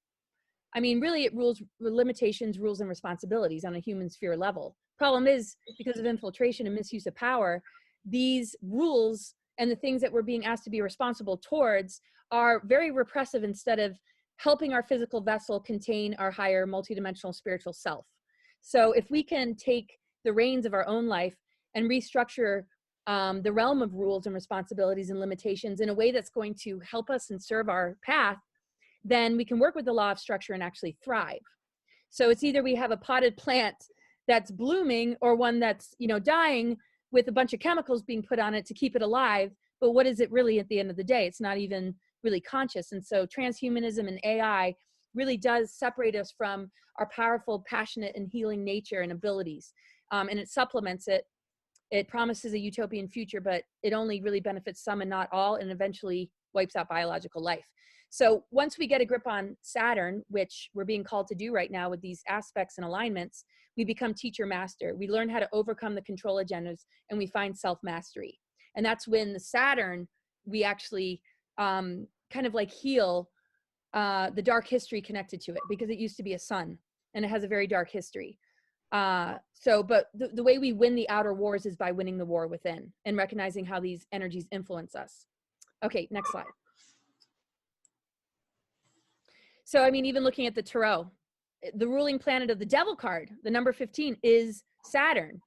I mean, really it rules limitations, rules, and responsibilities on a human sphere level. Problem is, because of infiltration and misuse of power, these rules and the things that we're being asked to be responsible towards are very repressive instead of helping our physical vessel contain our higher multidimensional spiritual self. So if we can take the reins of our own life and restructure the realm of rules and responsibilities and limitations in a way that's going to help us and serve our path, then we can work with the law of structure and actually thrive. So it's either we have a potted plant that's blooming or one that's, dying with a bunch of chemicals being put on it to keep it alive. But what is it really at the end of the day? It's not even really conscious. And so transhumanism and AI really does separate us from our powerful, passionate, and healing nature and abilities. And it supplements it. It promises a utopian future, but it only really benefits some and not all, and eventually wipes out biological life. So once we get a grip on Saturn, which we're being called to do right now with these aspects and alignments, we become teacher master. We learn how to overcome the control agendas, and we find self-mastery. And that's when the Saturn, we actually kind of like heal the dark history connected to it, because it used to be a sun and it has a very dark history. But the way we win the outer wars is by winning the war within and recognizing how these energies influence us. Okay, next slide. So, I mean, even looking at the tarot, the ruling planet of the devil card, the number 15, is Saturn.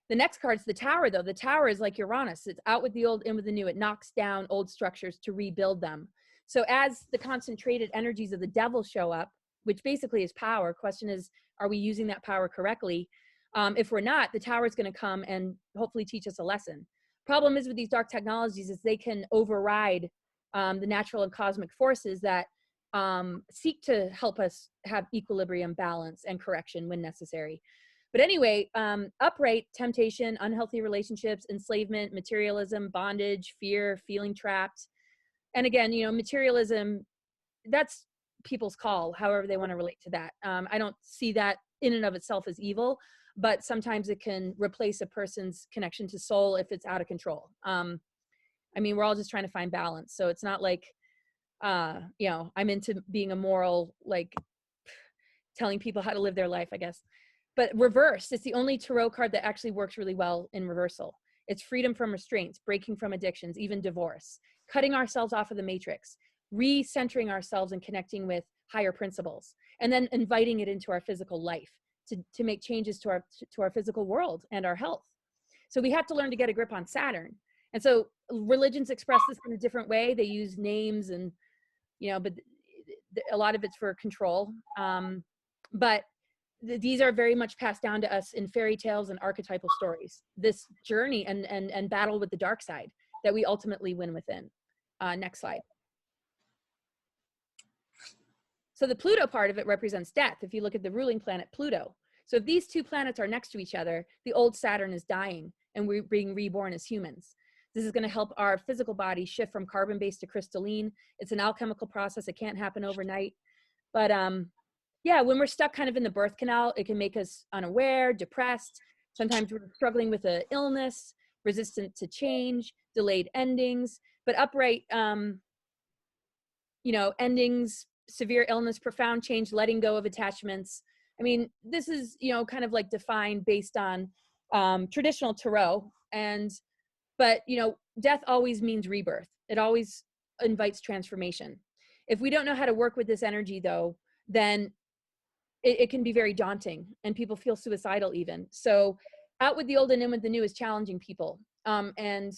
The next card's the Tower, though. The Tower is like Uranus. It's out with the old, in with the new. It knocks down old structures to rebuild them. So as the concentrated energies of the devil show up, which basically is power, question is, are we using that power correctly? If we're not, the Tower is going to come and hopefully teach us a lesson. Problem is with these dark technologies is they can override the natural and cosmic forces that seek to help us have equilibrium, balance, and correction when necessary. But anyway, upright, temptation, unhealthy relationships, enslavement, materialism, bondage, fear, feeling trapped. And again, materialism, that's people's call, however they want to relate to that. I don't see that in and of itself as evil, but sometimes it can replace a person's connection to soul if it's out of control. I mean, we're all just trying to find balance. So it's not like, I'm into being a moral, like telling people how to live their life, I guess. But reversed, it's the only tarot card that actually works really well in reversal. It's freedom from restraints, breaking from addictions, even divorce, cutting ourselves off of the matrix, recentering ourselves and connecting with higher principles, and then inviting it into our physical life to make changes to our physical world and our health. So we have to learn to get a grip on Saturn. And so religions express this in a different way. They use names and, but a lot of it's for control. But these are very much passed down to us in fairy tales and archetypal stories. This journey and battle with the dark side that we ultimately win within. Next slide. So the Pluto part of it represents death. If you look at the ruling planet Pluto. So if these two planets are next to each other, the old Saturn is dying and we're being reborn as humans. This is going to help our physical body shift from carbon-based to crystalline. It's an alchemical process. It can't happen overnight. But yeah, when we're stuck kind of in the birth canal, it can make us unaware, depressed. Sometimes we're struggling with an illness, resistant to change, delayed endings. But upright, endings, severe illness, profound change, letting go of attachments. I mean, this is, kind of like defined based on traditional tarot. But death always means rebirth. It always invites transformation. If we don't know how to work with this energy, though, then it can be very daunting, and people feel suicidal even. So out with the old and in with the new is challenging people. And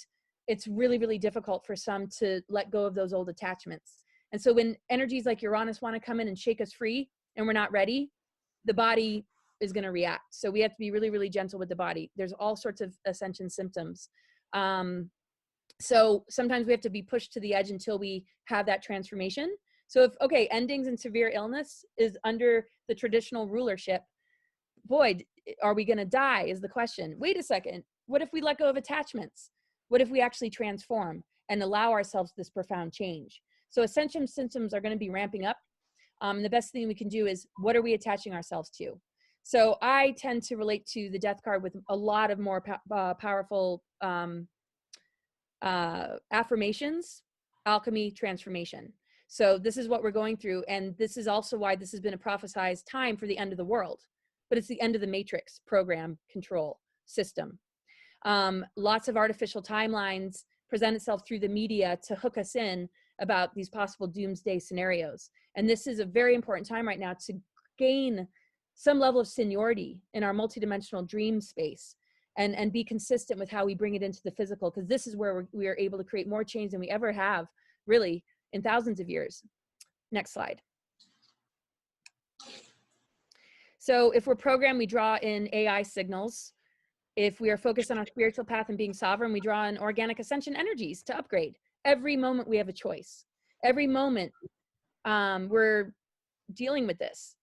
it's really, really difficult for some to let go of those old attachments. And so when energies like Uranus want to come in and shake us free and we're not ready, the body is going to react. So we have to be really, really gentle with the body. There's all sorts of ascension symptoms. So sometimes we have to be pushed to the edge until we have that transformation. So if, okay, endings and severe illness is under the traditional rulership, boy, are we going to die is the question. Wait a second. What if we let go of attachments? What if we actually transform and allow ourselves this profound change? So ascension symptoms are going to be ramping up. The best thing we can do is, what are we attaching ourselves to? So I tend to relate to the death card with a lot of more powerful affirmations, alchemy, transformation. So this is what we're going through. And this is also why this has been a prophesized time for the end of the world. But it's the end of the matrix program control system. Lots of artificial timelines present itself through the media to hook us in about these possible doomsday scenarios. And this is a very important time right now to gain some level of seniority in our multidimensional dream space and be consistent with how we bring it into the physical, because this is where we are able to create more change than we ever have, really, in thousands of years. Next slide. So if we're programmed, we draw in AI signals. If we are focused on our spiritual path and being sovereign, we draw in organic ascension energies to upgrade. Every moment we have a choice. Every moment we're dealing with this.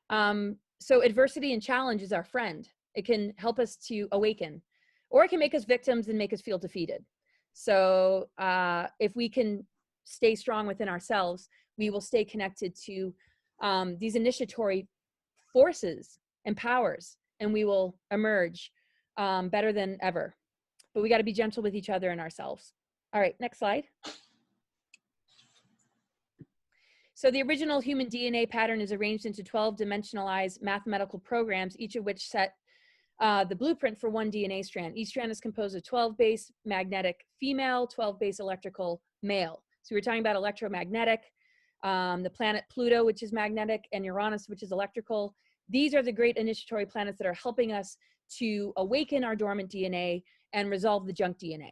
So adversity and challenge is our friend. It can help us to awaken, or it can make us victims and make us feel defeated. So if we can stay strong within ourselves, we will stay connected to these initiatory forces and powers, and we will emerge better than ever. But we got to be gentle with each other and ourselves. All right, next slide. So the original human DNA pattern is arranged into 12 dimensionalized mathematical programs, each of which set the blueprint for one DNA strand. Each strand is composed of 12 base magnetic female, 12 base electrical male. So we're talking about electromagnetic, the planet Pluto, which is magnetic, and Uranus, which is electrical. These are the great initiatory planets that are helping us to awaken our dormant DNA and resolve the junk DNA.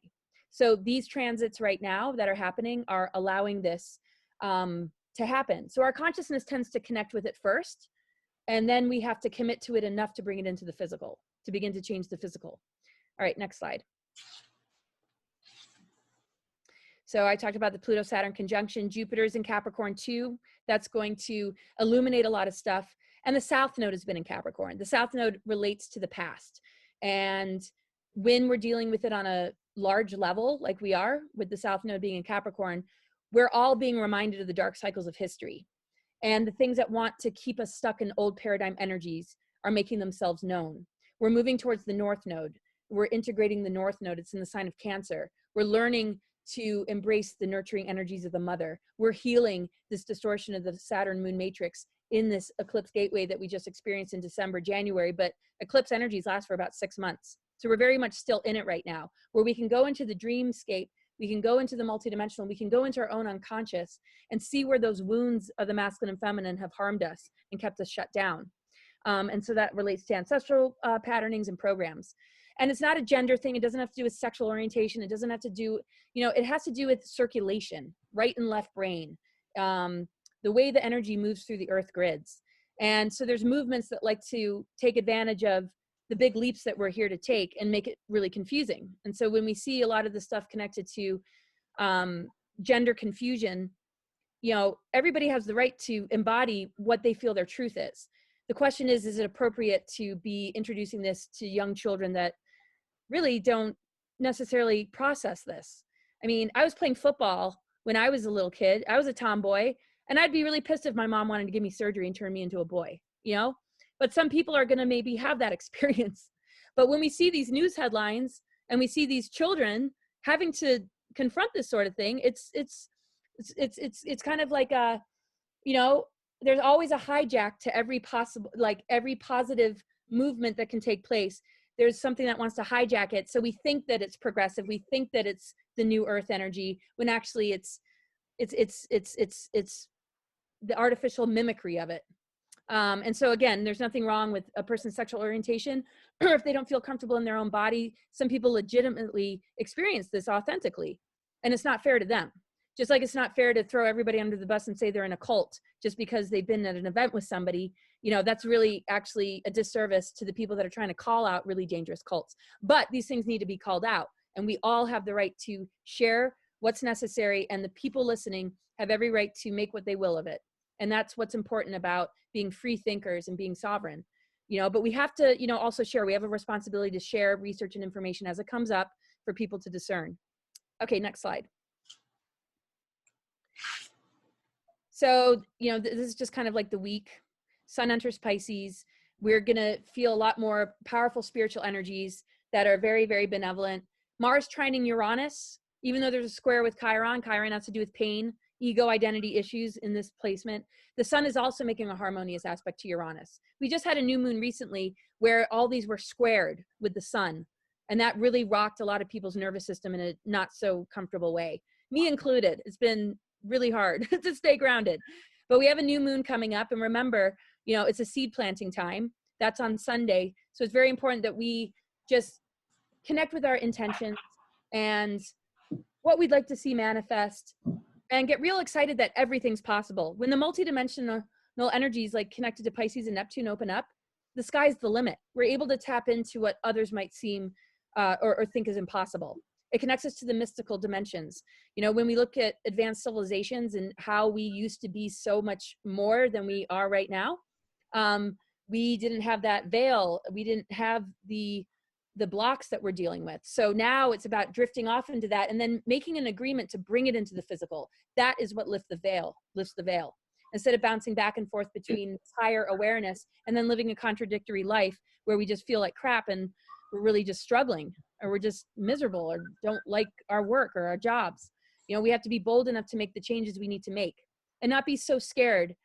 So these transits right now that are happening are allowing this to happen. So our consciousness tends to connect with it first, and then we have to commit to it enough to bring it into the physical, to begin to change the physical. All right, next slide. So I talked about the Pluto-Saturn conjunction. Jupiter's in Capricorn too. That's going to illuminate a lot of stuff. And the South Node has been in Capricorn. The South Node relates to the past. And when we're dealing with it on a large level, like we are with the South Node being in Capricorn, we're all being reminded of the dark cycles of history. And the things that want to keep us stuck in old paradigm energies are making themselves known. We're moving towards the North Node. We're integrating the North Node. It's in the sign of Cancer. We're learning to embrace the nurturing energies of the mother. We're healing this distortion of the Saturn moon matrix in this eclipse gateway that we just experienced in December, January, but eclipse energies last for about 6 months. So we're very much still in it right now, where we can go into the dreamscape, we can go into the multidimensional, we can go into our own unconscious and see where those wounds of the masculine and feminine have harmed us and kept us shut down. And so that relates to ancestral patternings and programs. And it's not a gender thing. It doesn't have to do with sexual orientation. It doesn't have to do, it has to do with circulation, right and left brain, the way the energy moves through the earth grids. And so there's movements that like to take advantage of the big leaps that we're here to take and make it really confusing. And so when we see a lot of the stuff connected to gender confusion, everybody has the right to embody what they feel their truth is. The question is it appropriate to be introducing this to young children that really don't necessarily process this? I mean, I was playing football when I was a little kid. I was a tomboy, and I'd be really pissed if my mom wanted to give me surgery and turn me into a boy, But some people are going to maybe have that experience. But when we see these news headlines and we see these children having to confront this sort of thing, it's kind of like there's always a hijack to every positive movement that can take place. There's something that wants to hijack it. So we think that it's progressive. We think that it's the new earth energy, when actually it's the artificial mimicry of it. And so again, there's nothing wrong with a person's sexual orientation, or if they don't feel comfortable in their own body. Some people legitimately experience this authentically, and it's not fair to them. Just like it's not fair to throw everybody under the bus and say they're in a cult just because they've been at an event with somebody. You know, that's really actually a disservice to the people that are trying to call out really dangerous cults. But these things need to be called out, and we all have the right to share what's necessary, and the people listening have every right to make what they will of it. And that's what's important about being free thinkers and being sovereign. You know, but we have to, you know, also share. We have a responsibility to share research and information as it comes up for people to discern. Okay, next slide. So, you know, this is just kind of like the week. Sun enters Pisces. We're going to feel a lot more powerful spiritual energies that are very, very benevolent. Mars trining Uranus, even though there's a square with Chiron. Chiron has to do with pain, ego, identity issues in this placement. The sun is also making a harmonious aspect to Uranus. We just had a new moon recently where all these were squared with the sun. And that really rocked a lot of people's nervous system in a not so comfortable way. Me included. It's been really hard to stay grounded. But we have a new moon coming up. And remember, you know, it's a seed planting time. That's on Sunday. So it's very important that we just connect with our intentions and what we'd like to see manifest, and get real excited that everything's possible. When the multidimensional energies like connected to Pisces and Neptune open up, the sky's the limit. We're able to tap into what others might seem or think is impossible. It connects us to the mystical dimensions. You know, when we look at advanced civilizations and how we used to be so much more than we are right now, we didn't have that veil. We didn't have the blocks that we're dealing with. So now it's about drifting off into that and then making an agreement to bring it into the physical. That is what lifts the veil. Instead of bouncing back and forth between higher awareness and then living a contradictory life where we just feel like crap and we're really just struggling, or we're just miserable, or don't like our work or our jobs. You know, we have to be bold enough to make the changes we need to make and not be so scared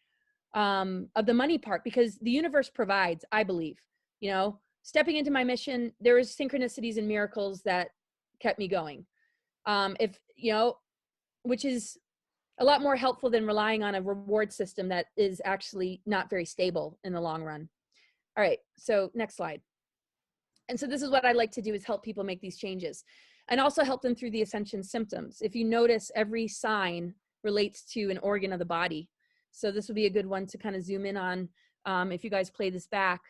of the money part, because the universe provides, I believe. You know, stepping into my mission, there was synchronicities and miracles that kept me going. If, you know, which is a lot more helpful than relying on a reward system that is actually not very stable in the long run. All right, so next slide. And so this is what I like to do, is help people make these changes and also help them through the Ascension symptoms. If you notice, every sign relates to an organ of the body. So this would be a good one to kind of zoom in on if you guys play this back.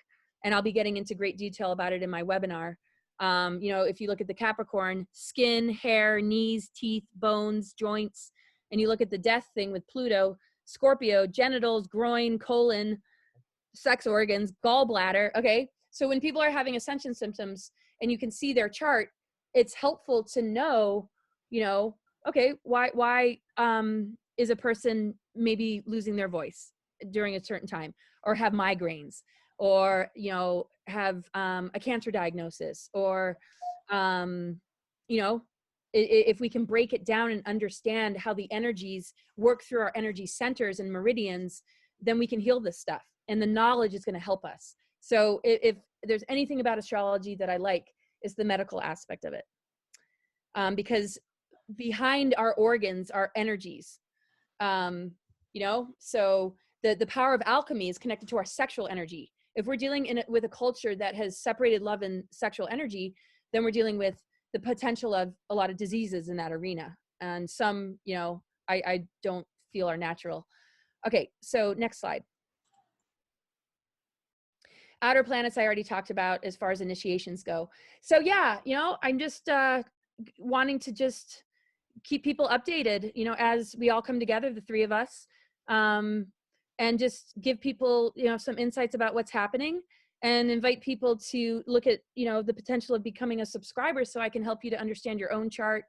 And I'll be getting into great detail about it in my webinar. You know, if you look at the Capricorn, skin, hair, knees, teeth, bones, joints, and you look at the death thing with Pluto, Scorpio, genitals, groin, colon, sex organs, gallbladder. Okay, so when people are having Ascension symptoms and you can see their chart, it's helpful to know, you know, okay, why is a person maybe losing their voice during a certain time, or have migraines, or, you know, have a cancer diagnosis, or, you know, if we can break it down and understand how the energies work through our energy centers and meridians, then we can heal this stuff. And the knowledge is going to help us. So if there's anything about astrology that I like, is the medical aspect of it. Because behind our organs are energies. You know, so the power of alchemy is connected to our sexual energy. If we're dealing with a culture that has separated love and sexual energy, then we're dealing with the potential of a lot of diseases in that arena. And some, you know, I don't feel are natural. Okay, so next slide. Outer planets I already talked about as far as initiations go. So yeah, you know, I'm just wanting to just keep people updated, you know, as we all come together, the three of us, and just give people, you know, some insights about what's happening, and invite people to look at, you know, the potential of becoming a subscriber, so I can help you to understand your own chart.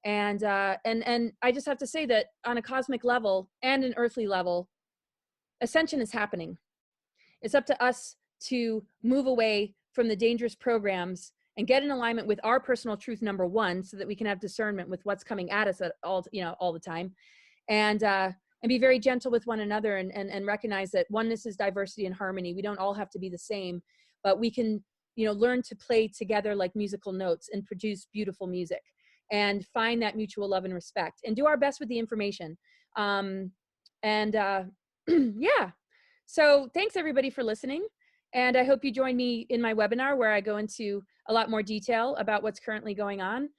And I just have to say that on a cosmic level and an earthly level, Ascension is happening. It's up to us to move away from the dangerous programs and get in alignment with our personal truth, number one, so that we can have discernment with what's coming at us at all, you know, all the time, and be very gentle with one another, and recognize that oneness is diversity and harmony. We don't all have to be the same, but we can, you know, learn to play together like musical notes and produce beautiful music, and find that mutual love and respect, and do our best with the information. Yeah. So thanks everybody for listening. And I hope you join me in my webinar where I go into a lot more detail about what's currently going on.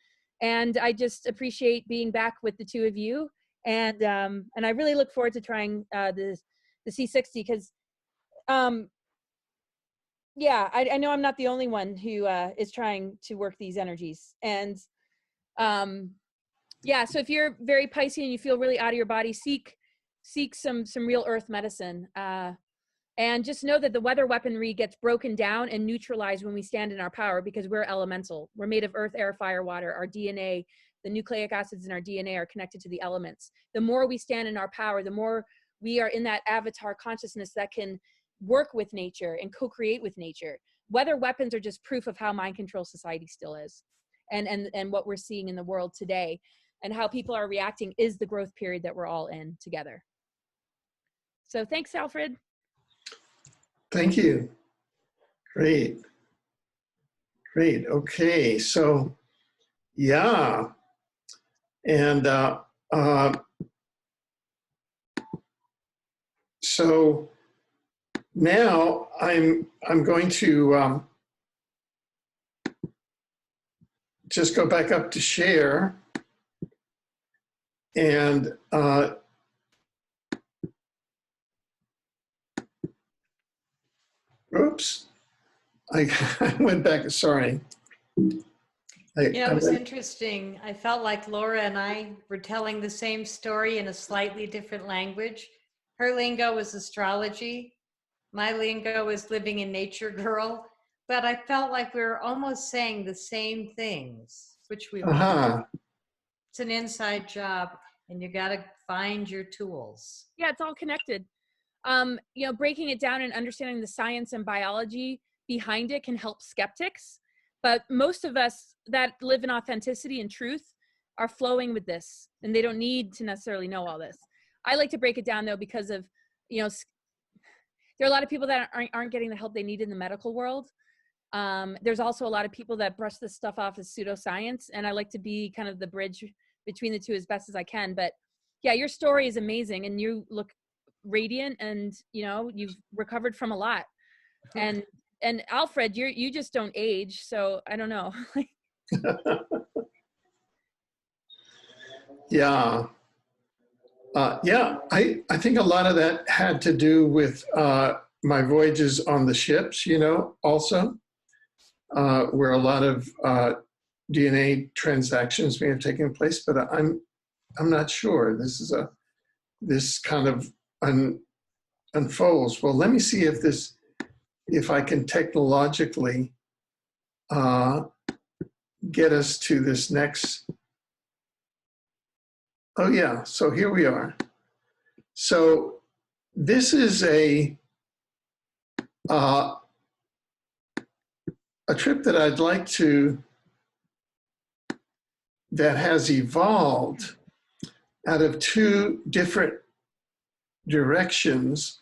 And I just appreciate being back with the two of you. And I really look forward to trying the C60 because, yeah, I know I'm not the only one who is trying to work these energies. And yeah, so if you're very Piscean and you feel really out of your body, seek some real earth medicine. And just know that the weather weaponry gets broken down and neutralized when we stand in our power because we're elemental. We're made of earth, air, fire, water. Our DNA, the nucleic acids in our DNA are connected to the elements. The more we stand in our power, the more we are in that avatar consciousness that can work with nature and co-create with nature. Weather weapons are just proof of how mind control society still is and what we're seeing in the world today and how people are reacting is the growth period that we're all in together. So thanks, Alfred. Thank you. Great. Great. Okay. So, yeah. And so now I'm going to just go back up to share and oops, I went back, sorry. Yeah, it was interesting. I felt like Laura and I were telling the same story in a slightly different language. Her lingo was astrology. My lingo is living in nature girl. But I felt like we were almost saying the same things, which we were. It's an inside job and you got to find your tools. Yeah, it's all connected. You know, breaking it down and understanding the science and biology behind it can help skeptics. But most of us that live in authenticity and truth are flowing with this, and they don't need to necessarily know all this. I like to break it down though, because of, you know, there are a lot of people that aren't getting the help they need in the medical world. There's also a lot of people that brush this stuff off as pseudoscience, and I like to be kind of the bridge between the two as best as I can. But yeah, your story is amazing, and you look radiant, and you know, you've recovered from a lot. And Alfred, you just don't age, so I don't know. Yeah. Yeah, I think a lot of that had to do with my voyages on the ships, you know, also, where a lot of DNA transactions may have taken place, but I'm not sure. This kind of unfolds. Well, let me see if I can technologically get us to this next. Oh yeah, so here we are. So this is a trip that I'd like that has evolved out of two different directions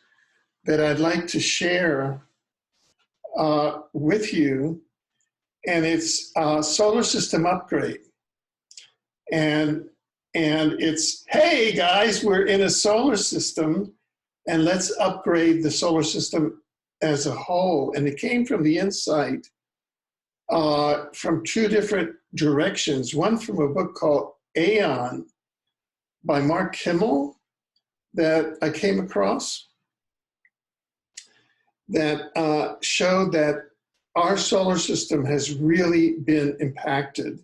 that I'd like to share with you, and it's a solar system upgrade. And it's, hey guys, we're in a solar system and let's upgrade the solar system as a whole. And it came from the insight from two different directions. One from a book called Aeon by Mark Kimmel that I came across that showed that our solar system has really been impacted.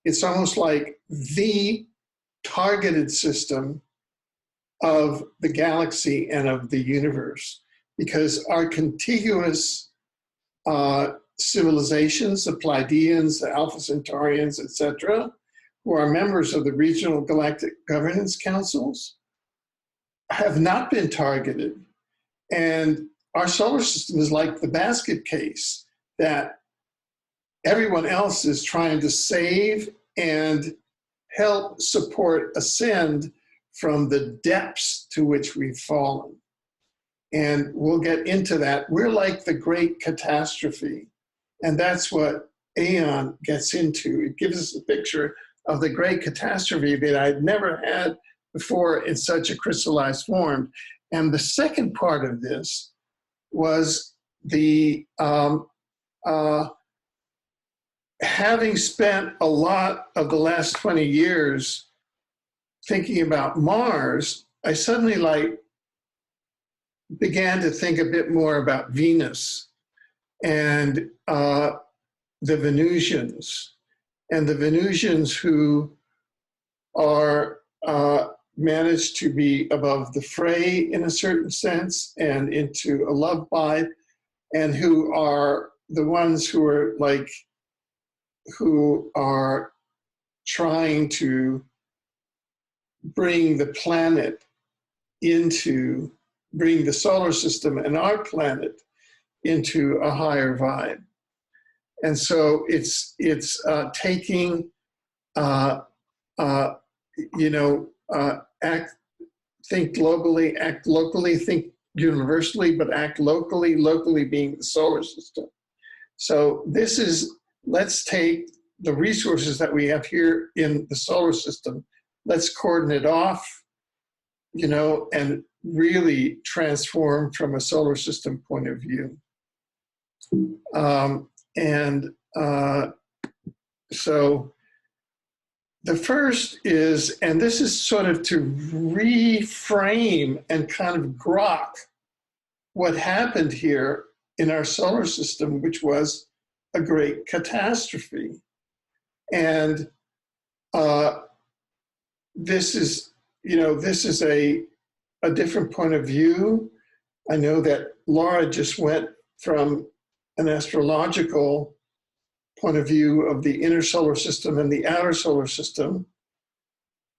It's almost like the targeted system of the galaxy and of the universe, because our contiguous civilizations, the Pleiadians, the Alpha Centaurians, etc., who are members of the regional galactic governance councils, have not been targeted. And our solar system is like the basket case that everyone else is trying to save and help support ascend from the depths to which we've fallen. And we'll get into that. We're like the Great Catastrophe. And that's what Aeon gets into. It gives us a picture of the Great Catastrophe that I'd never had before in such a crystallized form. And the second part of this was the having spent a lot of the last 20 years thinking about Mars, I suddenly began to think a bit more about Venus and the Venusians, and the Venusians who are managed to be above the fray in a certain sense and into a love vibe, and who are the ones who are trying to bring the planet bring the solar system and our planet into a higher vibe. And so it's taking, think globally, act locally, think universally, but act locally being the solar system. So this is, let's take the resources that we have here in the solar system, let's cordon it off, and really transform from a solar system point of view. So the first is, and this is sort of to reframe and kind of grok what happened here in our solar system, which was a great catastrophe. And this is a different point of view. I know that Laura just went from an astrological point of view of the inner solar system and the outer solar system.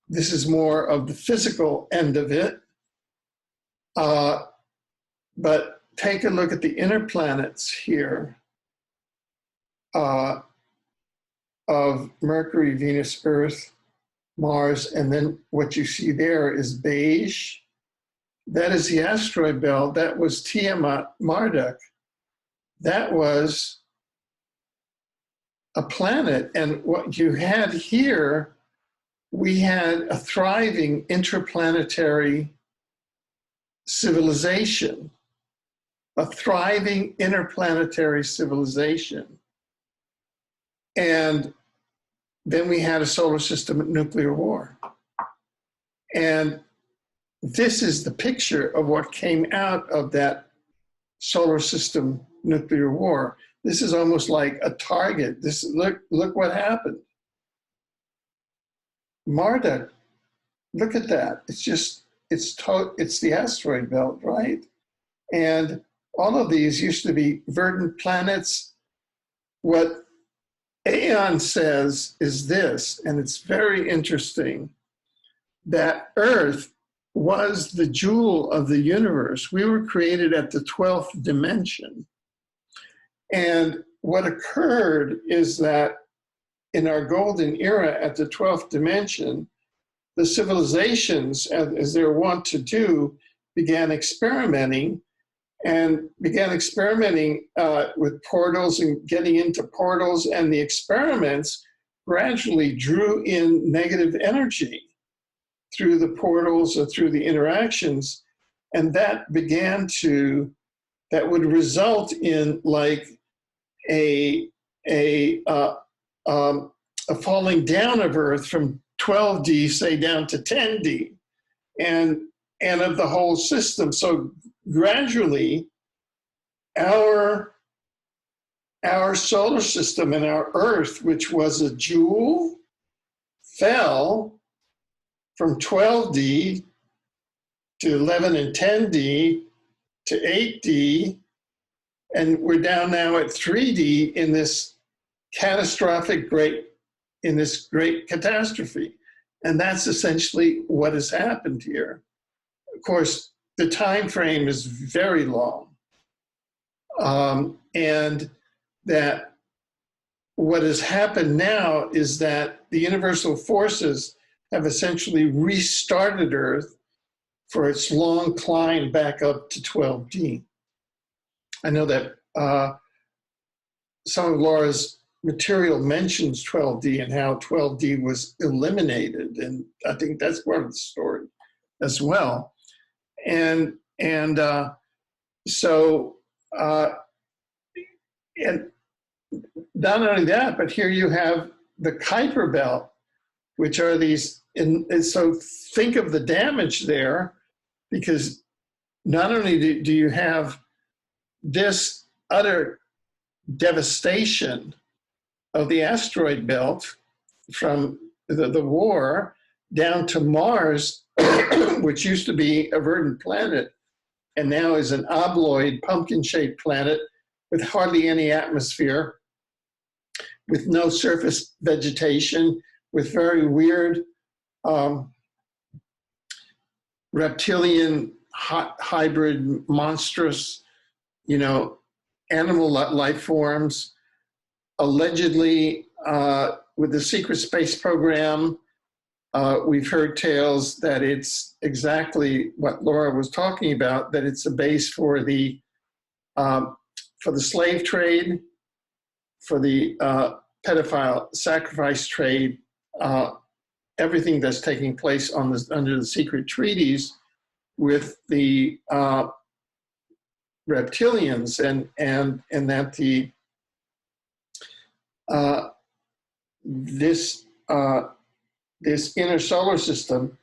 This is more of the physical end of it. But take a look at the inner planets here of Mercury, Venus, Earth, Mars, and then what you see there is beige. That is the asteroid belt. That was Tiamat Marduk. That was a planet. And what you had here, we had a thriving interplanetary civilization, a thriving interplanetary civilization. And then we had a solar system nuclear war. And this is the picture of what came out of that solar system nuclear war. This is almost like a target. Look what happened. Marduk, look at that. It's the asteroid belt, right? And all of these used to be verdant planets. What Aeon says is this, and it's very interesting, that Earth was the jewel of the universe. We were created at the 12th dimension. And what occurred is that in our golden era at the 12th dimension, the civilizations, as they're wont to do, began experimenting with portals and getting into portals, and the experiments gradually drew in negative energy through the portals or through the interactions, and that would result in like a falling down of Earth from 12D, say, down to 10D, and of the whole system. So gradually, our solar system and our Earth, which was a jewel, fell from 12D to 11 and 10D to 8D, and we're down now at 3D in this great catastrophe. And that's essentially what has happened here. Of course, the time frame is very long. And that what has happened now is that the universal forces have essentially restarted Earth for its long climb back up to 12D. I know that some of Laura's material mentions 12D and how 12D was eliminated, and I think that's part of the story as well. So, and not only that, but here you have the Kuiper Belt, which are these, and so think of the damage there, because not only do you have this utter devastation of the asteroid belt from the war down to Mars, which used to be a verdant planet and now is an obloid, pumpkin-shaped planet with hardly any atmosphere, with no surface vegetation, with very weird reptilian, hybrid, monstrous, animal life forms, allegedly with the secret space program. We've heard tales that it's exactly what Laura was talking about, that it's a base for the slave trade, for the pedophile sacrifice trade, everything that's taking place under the secret treaties with the reptilians, and that this inner solar system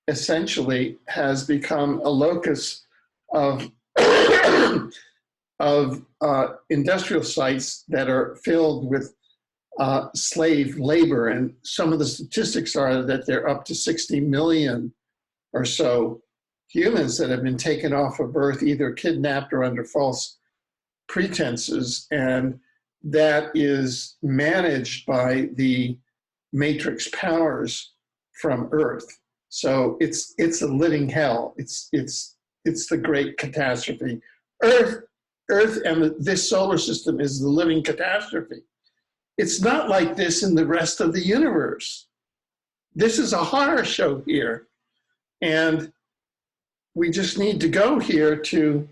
essentially has become a locus of industrial sites that are filled with slave labor. And some of the statistics are that there are up to 60 million or so humans that have been taken off of Earth, either kidnapped or under false pretenses. And that is managed by the matrix powers from Earth. So it's a living hell. It's the Great Catastrophe. Earth and this solar system is the living catastrophe. It's not like this in the rest of the universe. This is a horror show here. And we just need to go here to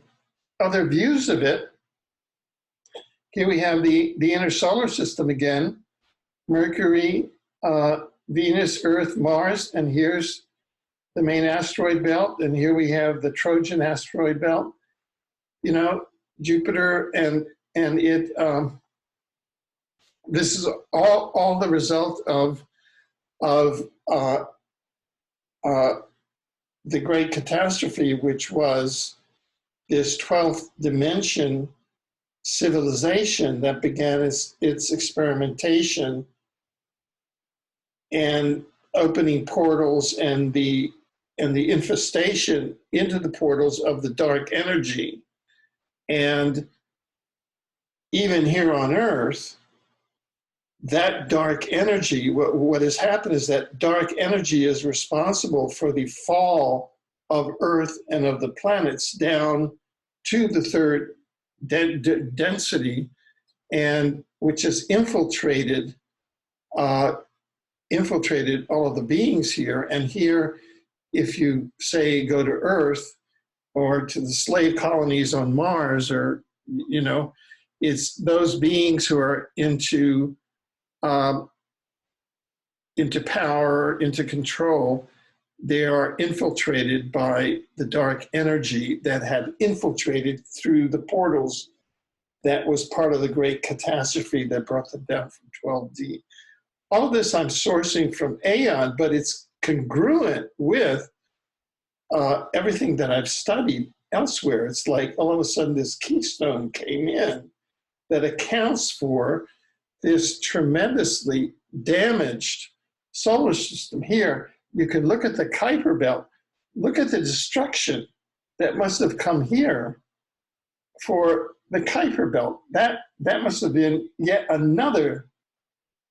other views of it. Here we have the inner solar system again: Mercury, Venus, Earth, Mars, and here's the main asteroid belt, and here we have the Trojan asteroid belt. Jupiter, and it. This is all the result of the Great Catastrophe, which was this 12th dimension civilization that began its experimentation and opening portals and the infestation into the portals of the dark energy. And even here on Earth, that dark energy, what has happened is that dark energy is responsible for the fall of Earth and of the planets down to the third density, and which has infiltrated all of the beings here. And here, if you say go to Earth or to the slave colonies on Mars, or it's those beings who are into power, into control. They are infiltrated by the dark energy that had infiltrated through the portals that was part of the Great Catastrophe that brought them down from 12D. All of this I'm sourcing from Aeon, but it's congruent with everything that I've studied elsewhere. It's like all of a sudden this keystone came in that accounts for this tremendously damaged solar system. Here, you can look at the Kuiper Belt. Look at the destruction that must have come here for the Kuiper Belt. That must have been yet another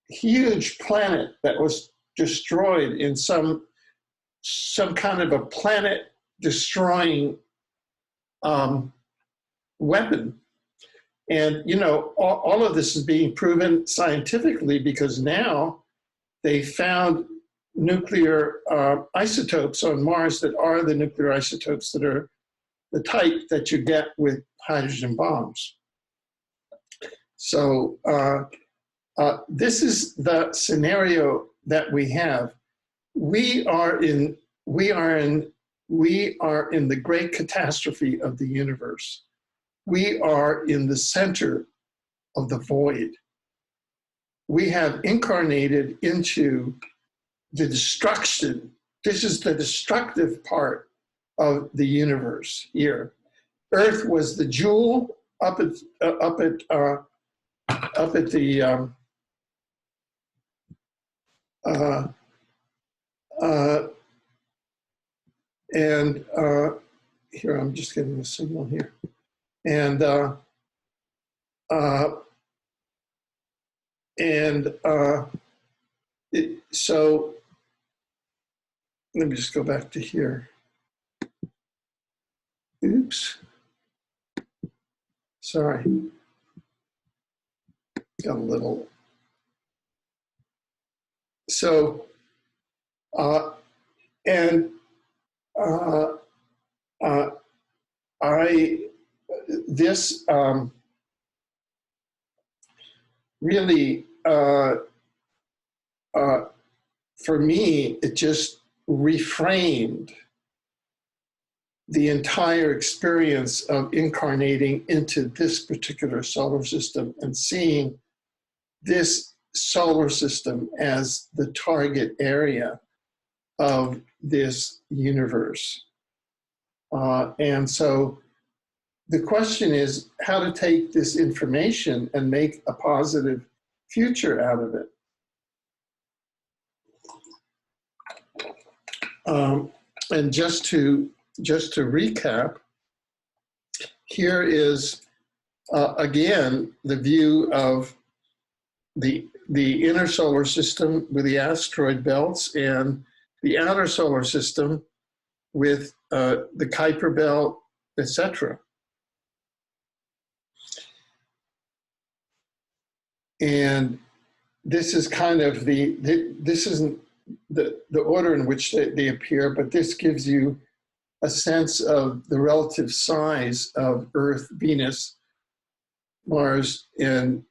huge planet that was destroyed in some kind of a planet-destroying weapon. And, all of this is being proven scientifically, because now they found nuclear isotopes on Mars that are the nuclear isotopes that are the type that you get with hydrogen bombs. So this is the scenario that we have. We are in We are in the great catastrophe of the universe. We are in the center of the void. We have incarnated into the destruction. This is the destructive part of the universe here. Earth was the jewel up at the here, I'm just getting a signal here. And so let me just go back to here. Oops. Sorry. Got a little. So, this really, for me, it just reframed the entire experience of incarnating into this particular solar system and seeing this solar system as the target area of this universe. And so the question is how to take this information and make a positive future out of it. And just to recap, here is, again, the view of the inner solar system with the asteroid belts and the outer solar system with the Kuiper belt, etc. And this is kind of this isn't the order in which they appear, but this gives you a sense of the relative size of Earth, Venus, Mars, and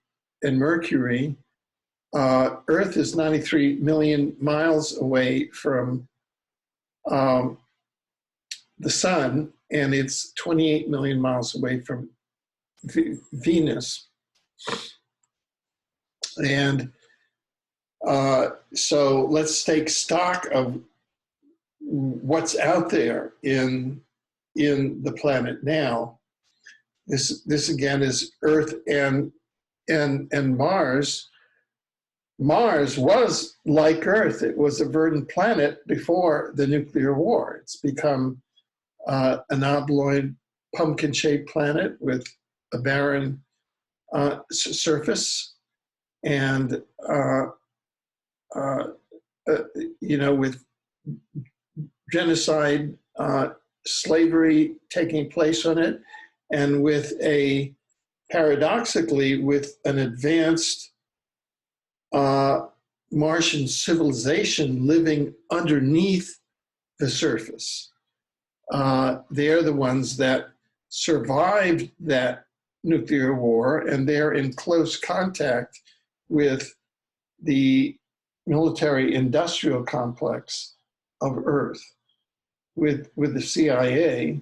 Mercury. Earth is 93 million miles away from the sun, and it's 28 million miles away from Venus. And so let's take stock of what's out there in the planet now. This again is Earth and Mars. Mars was like Earth. It was a verdant planet before the nuclear war. It's become an oblong, pumpkin-shaped planet with a barren surface, and with genocide, slavery taking place on it, and paradoxically, with an advanced Martian civilization living underneath the surface. They're the ones that survived that nuclear war, and they're in close contact with the military-industrial complex of Earth. With the CIA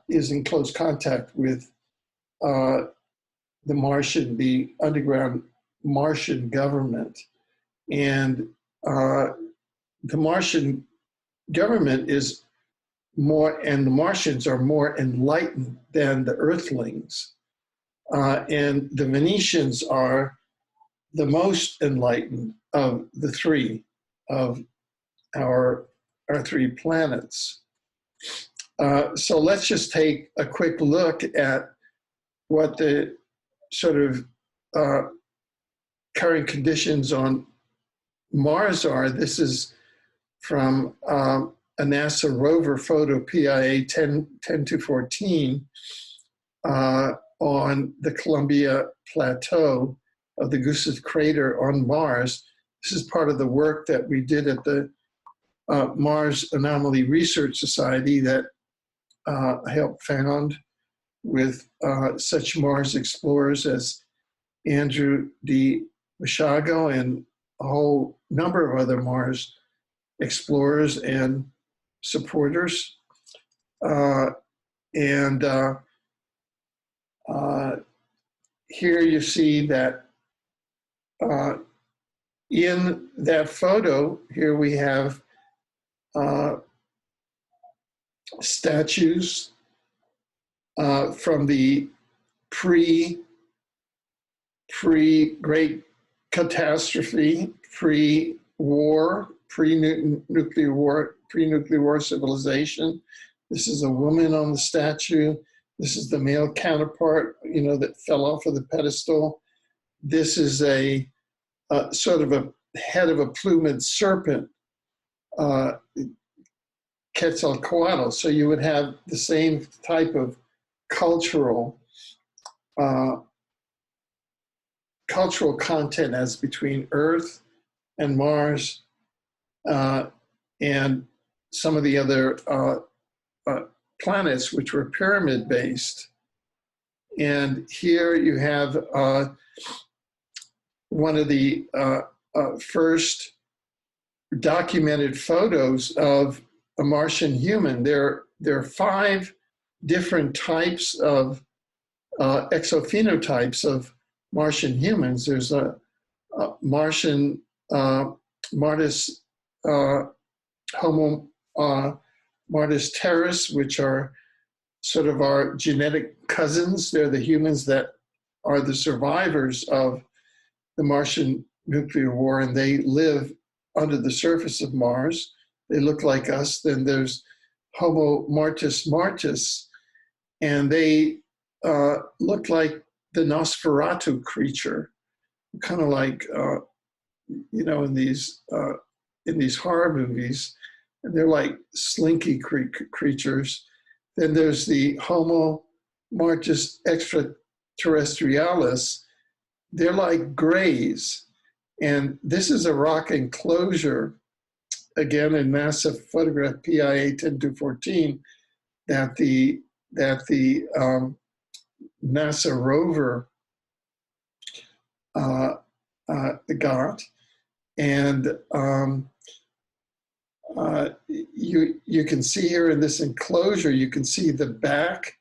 is in close contact with the underground Martian government. And the Martian government is more, and the Martians are more enlightened than the Earthlings. And the Venetians are the most enlightened of the three of our three planets. So let's just take a quick look at what the sort of current conditions on Mars are. This is from a NASA rover photo, PIA 10-14, on the Columbia Plateau of the Gustav crater on Mars. This is part of the work that we did at the Mars Anomaly Research Society that I helped found with such Mars explorers as Andrew D. Mashago and a whole number of other Mars explorers. And supporters. And here you see that in that photo, here we have statues from the pre-Great Catastrophe, pre-war, pre-nuclear war civilization. This is a woman on the statue. This is the male counterpart, that fell off of the pedestal. This is a sort of a head of a plumed serpent, Quetzalcoatl. So you would have the same type of cultural content as between Earth and Mars, and some of the other planets, which were pyramid-based. And here you have one of the first documented photos of a Martian human. There are 5 different types of exophenotypes of Martian humans. There's a Martian Martis Homo Martis terris, which are sort of our genetic cousins. They're the humans that are the survivors of the Martian nuclear war, and they live under the surface of Mars. They look like us. Then there's Homo Martis Martis, and they look like the Nosferatu creature, kind of like in these horror movies, and they're like slinky creatures. Then there's the Homo Martis extraterrestrialis. They're like grays, and this is a rock enclosure, again in NASA photograph PIA 10214, that the NASA rover got, and you can see here in this enclosure, you can see the back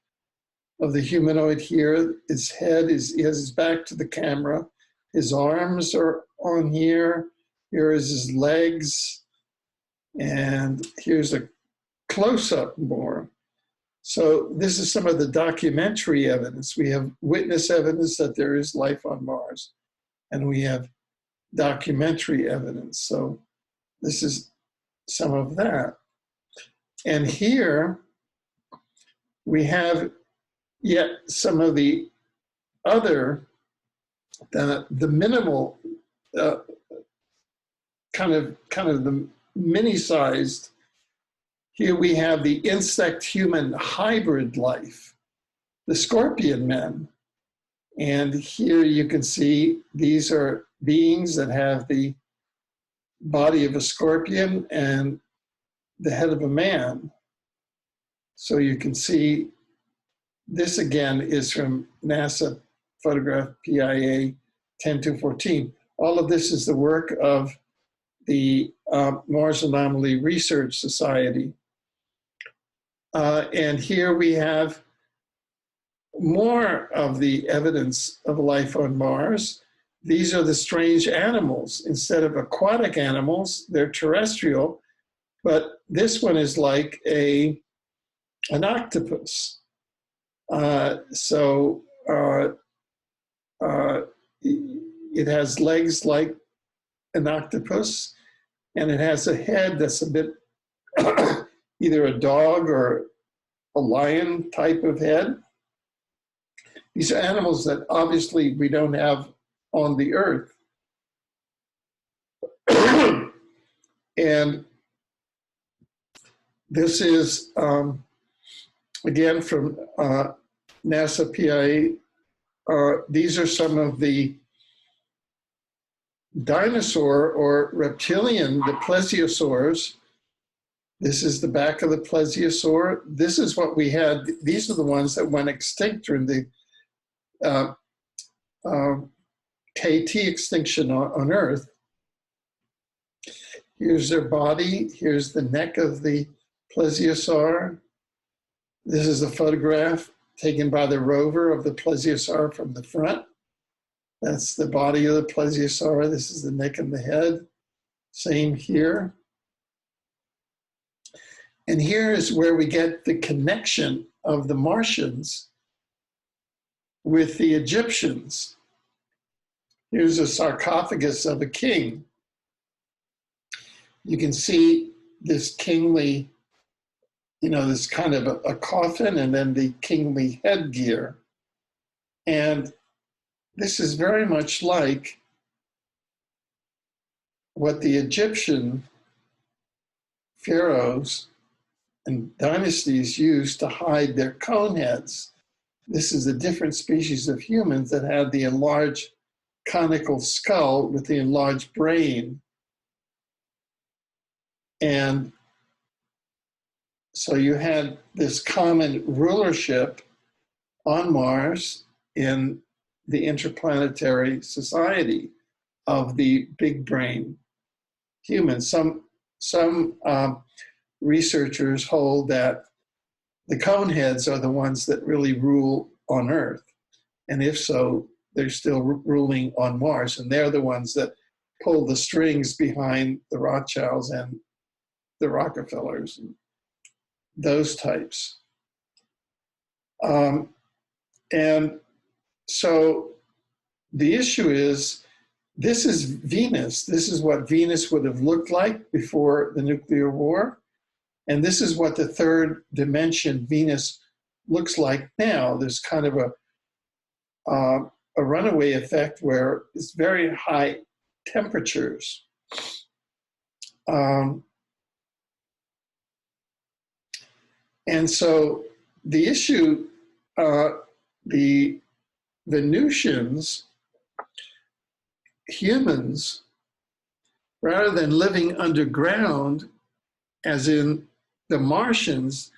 of the humanoid here. His head he has his back to the camera. His arms are on here. Here is his legs, and here's a close-up more. So this is some of the documentary evidence. We have witness evidence that there is life on Mars, and we have documentary evidence. So this is some of that. And here we have yet some of the other, the minimal, kind of the mini-sized. Here we have the insect-human hybrid life, the scorpion men. And here you can see these are beings that have the body of a scorpion and the head of a man. So you can see this again is from NASA photograph PIA 10214. All of this is the work of the Mars Anomaly Research Society. And here we have more of the evidence of life on Mars. These are the strange animals. Instead of aquatic animals, they're terrestrial, but this one is like an octopus. It has legs like an octopus, and it has a head that's a bit either a dog or a lion type of head. These are animals that obviously we don't have on the Earth. And this is, again, from NASA PIA. These are some of the dinosaur or reptilian, the plesiosaurs. This is the back of the plesiosaur. This is what we had. These are the ones that went extinct during the KT extinction on Earth. Here's their body. Here's the neck of the plesiosaur. This is a photograph taken by the rover of the plesiosaur from the front. That's the body of the plesiosaur. This is the neck and the head. Same here. And here is where we get the connection of the Martians with the Egyptians. Here's a sarcophagus of a king. You can see this kingly, this kind of a coffin, and then the kingly headgear. And this is very much like what the Egyptian pharaohs and dynasties used to hide their cone heads. This is a different species of humans that had the enlarged conical skull with the enlarged brain. And so you had this common rulership on Mars in the interplanetary society of the big brain humans. Some researchers hold that the cone heads are the ones that really rule on Earth. And if so, they're still ruling on Mars. And they're the ones that pull the strings behind the Rothschilds and the Rockefellers, and those types. And so the issue is, this is Venus. This is what Venus would have looked like before the nuclear war. And this is what the third dimension Venus looks like now. There's kind of a runaway effect where it's very high temperatures. And so the issue, the Venetians, humans, rather than living underground, as in the Martians,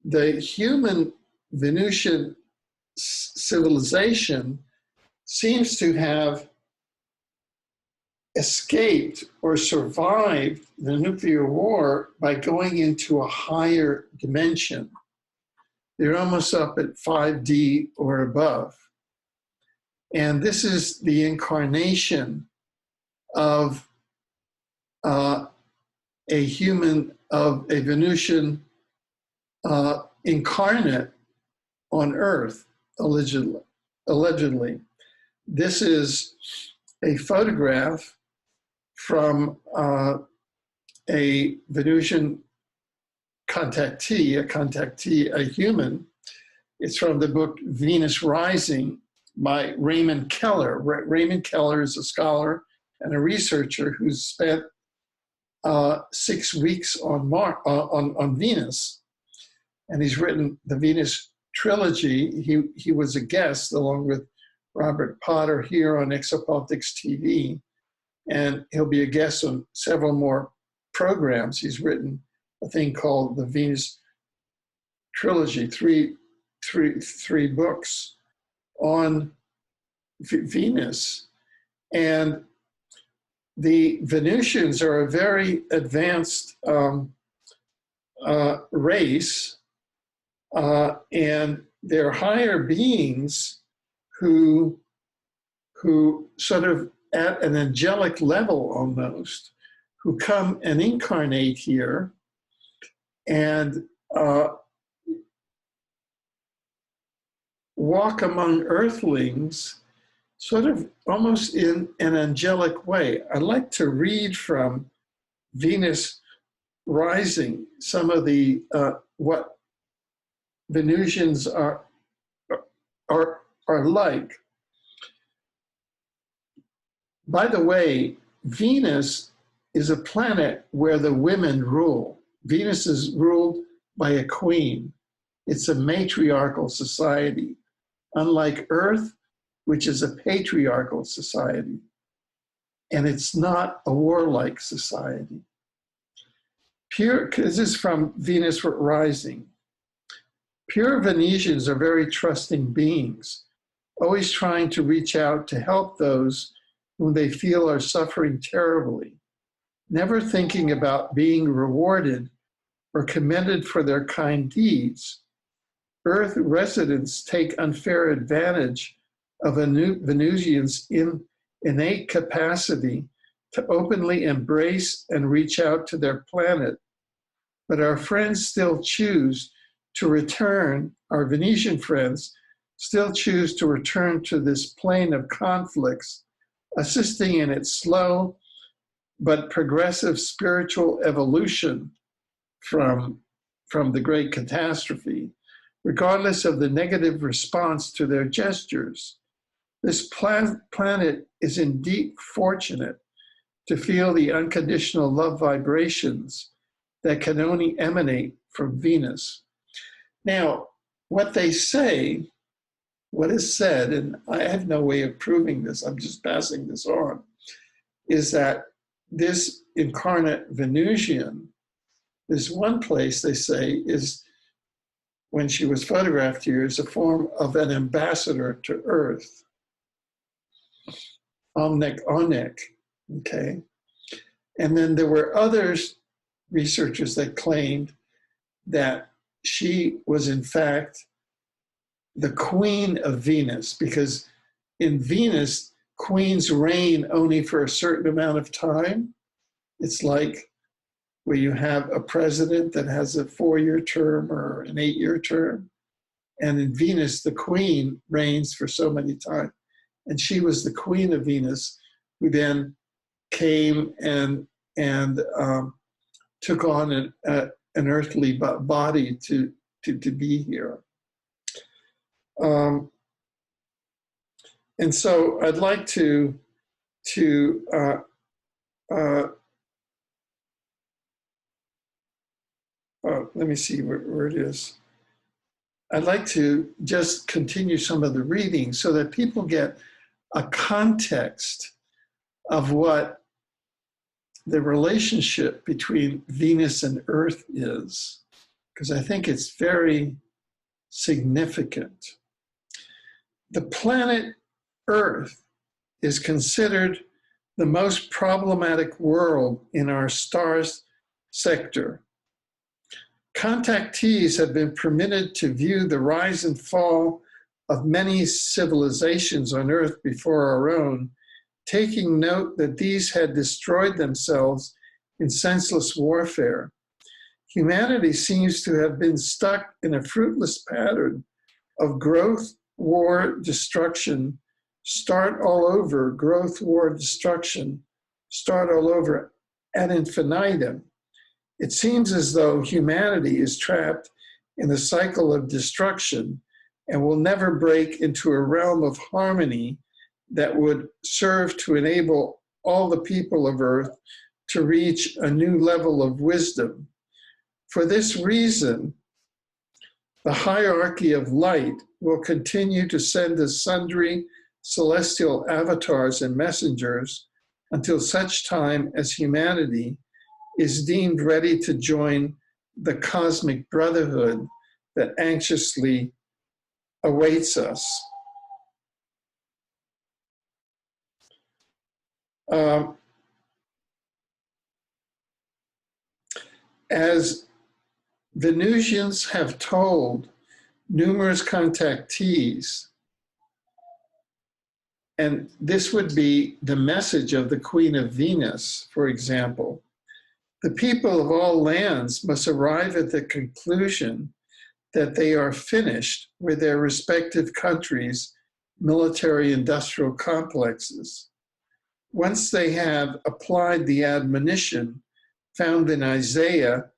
the human Venetian civilization seems to have escaped or survived the nuclear war by going into a higher dimension. They're almost up at 5D or above. And this is the incarnation of a Venetian incarnate on Earth, allegedly. This is a photograph from a Venetian contactee, a human. It's from the book Venus Rising by Raymond Keller. Raymond Keller is a scholar and a researcher who's spent 6 weeks on Venus, and he's written the Venus trilogy. He was a guest along with Robert Potter here on Exopolitics TV, and he'll be a guest on several more programs. He's written a thing called the Venus trilogy, three books on Venus. And the Venetians are a very advanced race, and they're higher beings who sort of at an angelic level almost, who come and incarnate here and walk among earthlings sort of almost in an angelic way. I'd like to read from Venus Rising some of the what Venetians are like. By the way, Venus is a planet where the women rule. Venus is ruled by a queen. It's a matriarchal society, unlike Earth, which is a patriarchal society. And it's not a warlike society. This is from Venus Rising. Pure Venetians are very trusting beings, always trying to reach out to help those whom they feel are suffering terribly, never thinking about being rewarded or commended for their kind deeds, Earth residents take unfair advantage of Venusians' innate capacity to openly embrace and reach out to their planet. But our friends still choose to return, our Venetian friends still choose to return to this plane of conflicts, assisting in its slow but progressive spiritual evolution from the Great Catastrophe, regardless of the negative response to their gestures. This planet is indeed fortunate to feel the unconditional love vibrations that can only emanate from Venus. Now, what they say, what is said, and I have no way of proving this, I'm just passing this on, is that this incarnate Venusian, this one place they say is, when she was photographed here, is a form of an ambassador to Earth. Onek, okay? And then there were others, researchers, that claimed that she was in fact the queen of Venus, because in Venus, queens reign only for a certain amount of time. It's like where you have a president that has a 4-year term or an 8-year term. And in Venus, the queen reigns for so many time. And she was the queen of Venus, who then came and took on an earthly body to be here. And so I'd like to let me see where it is. I'd like to just continue some of the reading so that people get a context of what the relationship between Venus and Earth is, because I think it's very significant. The planet Earth is considered the most problematic world in our stars sector. Contactees have been permitted to view the rise and fall of many civilizations on Earth before our own, taking note that these had destroyed themselves in senseless warfare. Humanity seems to have been stuck in a fruitless pattern of growth, war, destruction, start all over, growth, war, destruction, start all over ad infinitum. It seems as though humanity is trapped in a cycle of destruction and will never break into a realm of harmony that would serve to enable all the people of Earth to reach a new level of wisdom. For this reason, the hierarchy of light will continue to send us sundry celestial avatars and messengers until such time as humanity is deemed ready to join the cosmic brotherhood that anxiously awaits us. As Venusians have told numerous contactees, and this would be the message of the Queen of Venus, for example, the people of all lands must arrive at the conclusion that they are finished with their respective countries' military-industrial complexes. Once they have applied the admonition found in Isaiah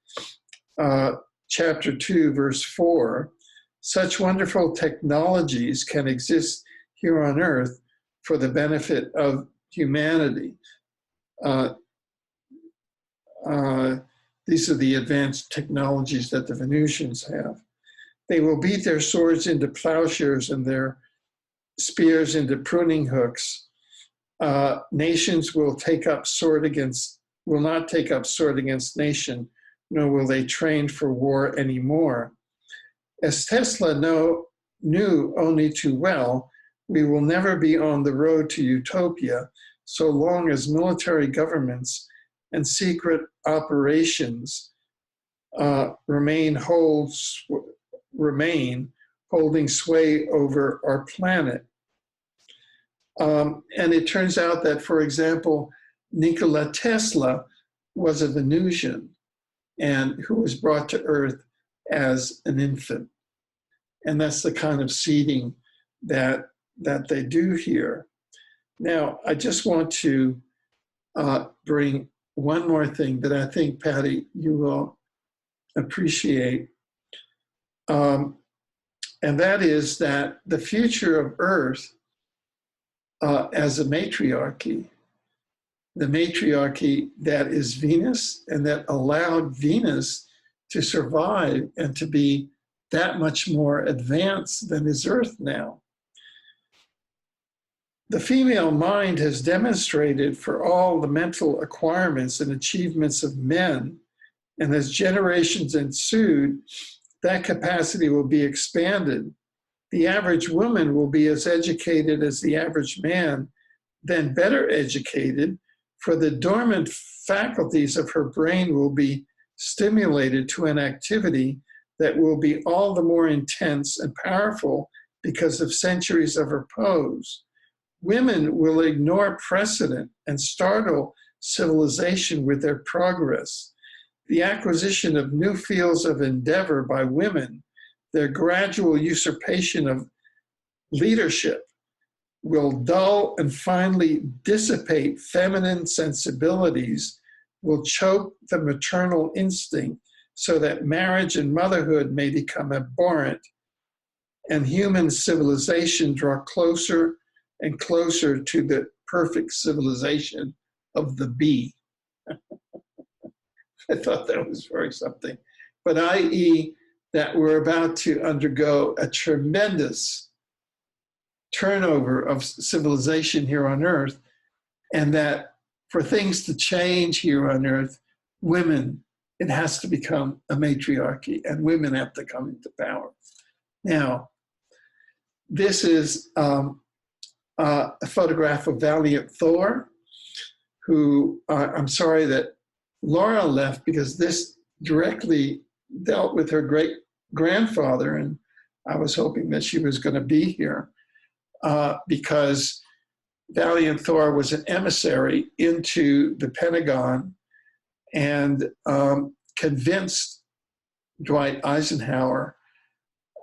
chapter 2, verse 4, such wonderful technologies can exist here on Earth for the benefit of humanity. These are the advanced technologies that the Venusians have. They will beat their swords into plowshares and their spears into pruning hooks. Nations will not take up sword against nation, nor will they train for war anymore. As Tesla knew only too well, we will never be on the road to utopia so long as military governments and secret operations remain holding sway over our planet. And it turns out that, for example, Nikola Tesla was a Venusian and who was brought to Earth as an infant. And that's the kind of seeding that they do here. Now, I just want to bring one more thing that I think, Patty, you will appreciate. And that is that the future of Earth as a matriarchy, the matriarchy that is Venus and that allowed Venus to survive and to be that much more advanced than is Earth now. The female mind has demonstrated for all the mental acquirements and achievements of men, and as generations ensued, that capacity will be expanded. The average woman will be as educated as the average man, then better educated, for the dormant faculties of her brain will be stimulated to an activity that will be all the more intense and powerful because of centuries of repose. Women will ignore precedent and startle civilization with their progress. The acquisition of new fields of endeavor by women, their gradual usurpation of leadership, will dull and finally dissipate feminine sensibilities, will choke the maternal instinct so that marriage and motherhood may become abhorrent, and human civilization draw closer and closer to the perfect civilization of the bee. I thought that was very something. But i.e., that we're about to undergo a tremendous turnover of civilization here on Earth, and that for things to change here on Earth, women, it has to become a matriarchy, and women have to come into power. Now, this is a photograph of Valiant Thor, who I'm sorry that Laura left, because this directly dealt with her great-grandfather, and I was hoping that she was going to be here because Valiant Thor was an emissary into the Pentagon and convinced Dwight Eisenhower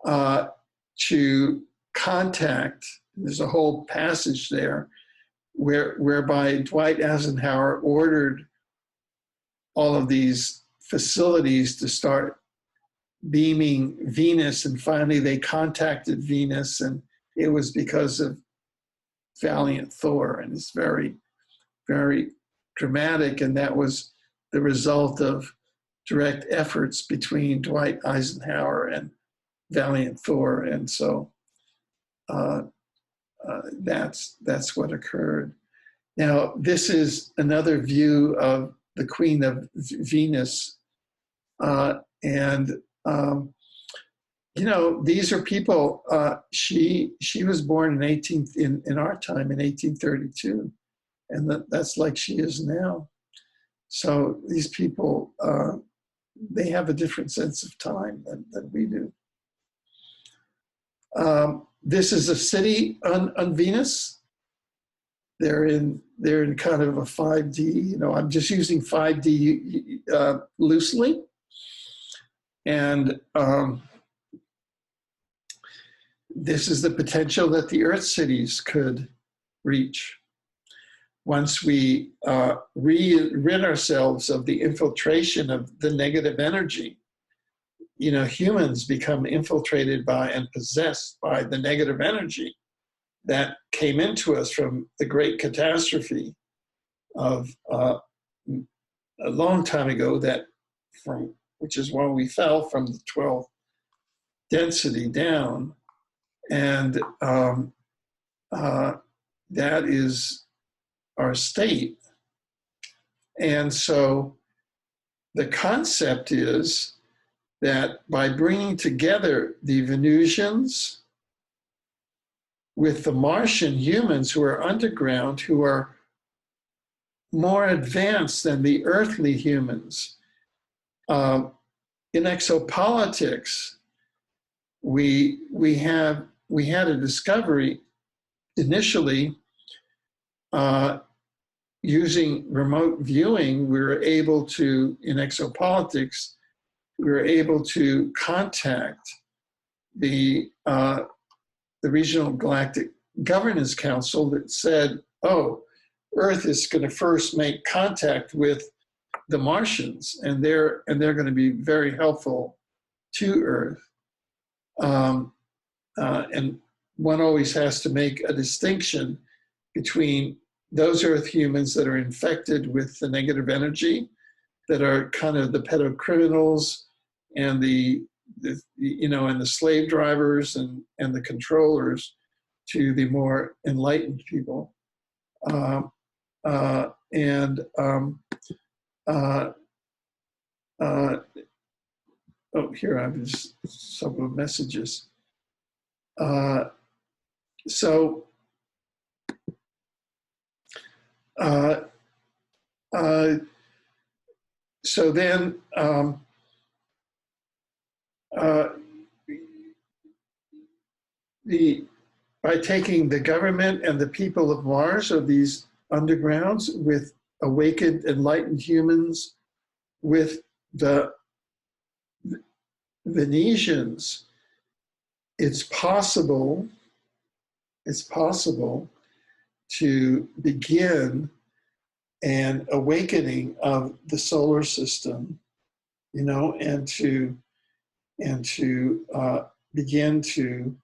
to contact, there's a whole passage there, whereby Dwight Eisenhower ordered all of these facilities to start beaming Venus, and finally they contacted Venus, and it was because of Valiant Thor, and it's very, very dramatic, and that was the result of direct efforts between Dwight Eisenhower and Valiant Thor, and so that's what occurred. Now, this is another view of the Queen of Venus, and you know, these are people. She was born in our time in 1832, and that's like she is now. So these people, they have a different sense of time than we do. This is a city on Venus. They're in kind of a 5D. You know, I'm just using 5D loosely, and this is the potential that the Earth cities could reach once we rid ourselves of the infiltration of the negative energy. You know, humans become infiltrated by and possessed by the negative energy that came into us from the Great Catastrophe of a long time ago, which is when we fell from the 12th density down. And that is our state. And so the concept is that by bringing together the Venusians with the Martian humans who are underground, who are more advanced than the earthly humans, in exopolitics, we had a discovery initially using remote viewing. We were able to, in exopolitics, we were able to contact the Regional Galactic Governance Council that said, oh, Earth is going to first make contact with the Martians, and they're going to be very helpful to Earth. And one always has to make a distinction between those Earth humans that are infected with the negative energy, that are kind of the pedocriminals and the slave drivers and the controllers, to the more enlightened people. Oh, here I have just some of the messages. So then by taking the government and the people of Mars, or these undergrounds, with awakened, enlightened humans, with the Venetians, it's possible to begin an awakening of the solar system, and to begin to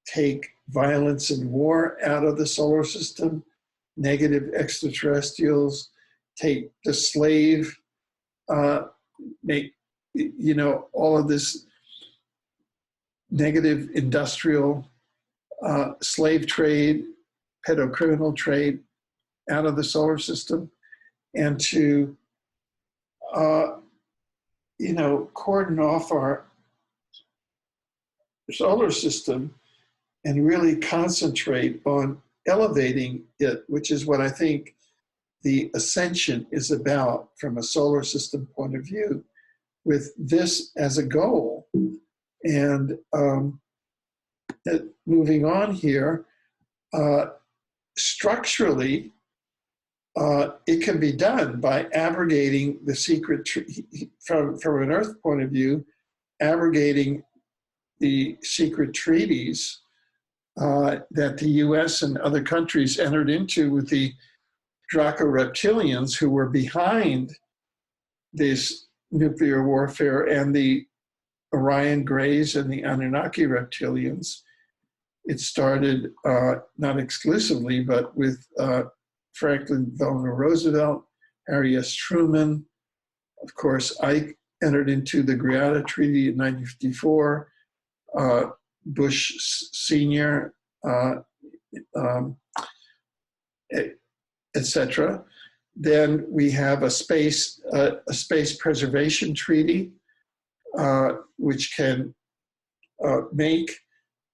take violence and war out of the solar system, negative extraterrestrials, take the slave, make, all of this negative industrial slave trade, pedocriminal trade out of the solar system, and to, cordon off our solar system and really concentrate on elevating it, which is what I think the Ascension is about from a solar system point of view, with this as a goal. And moving on here, structurally, it can be done by abrogating the secret, from an Earth point of view, abrogating the secret treaties that the US and other countries entered into with the Draco reptilians, who were behind this nuclear warfare, and the Orion Greys and the Anunnaki reptilians. It started not exclusively, but with Franklin Delano Roosevelt, Harry S. Truman. Of course, Ike entered into the Greada Treaty in 1954. Bush Sr., etc. Then we have a space preservation treaty, which can make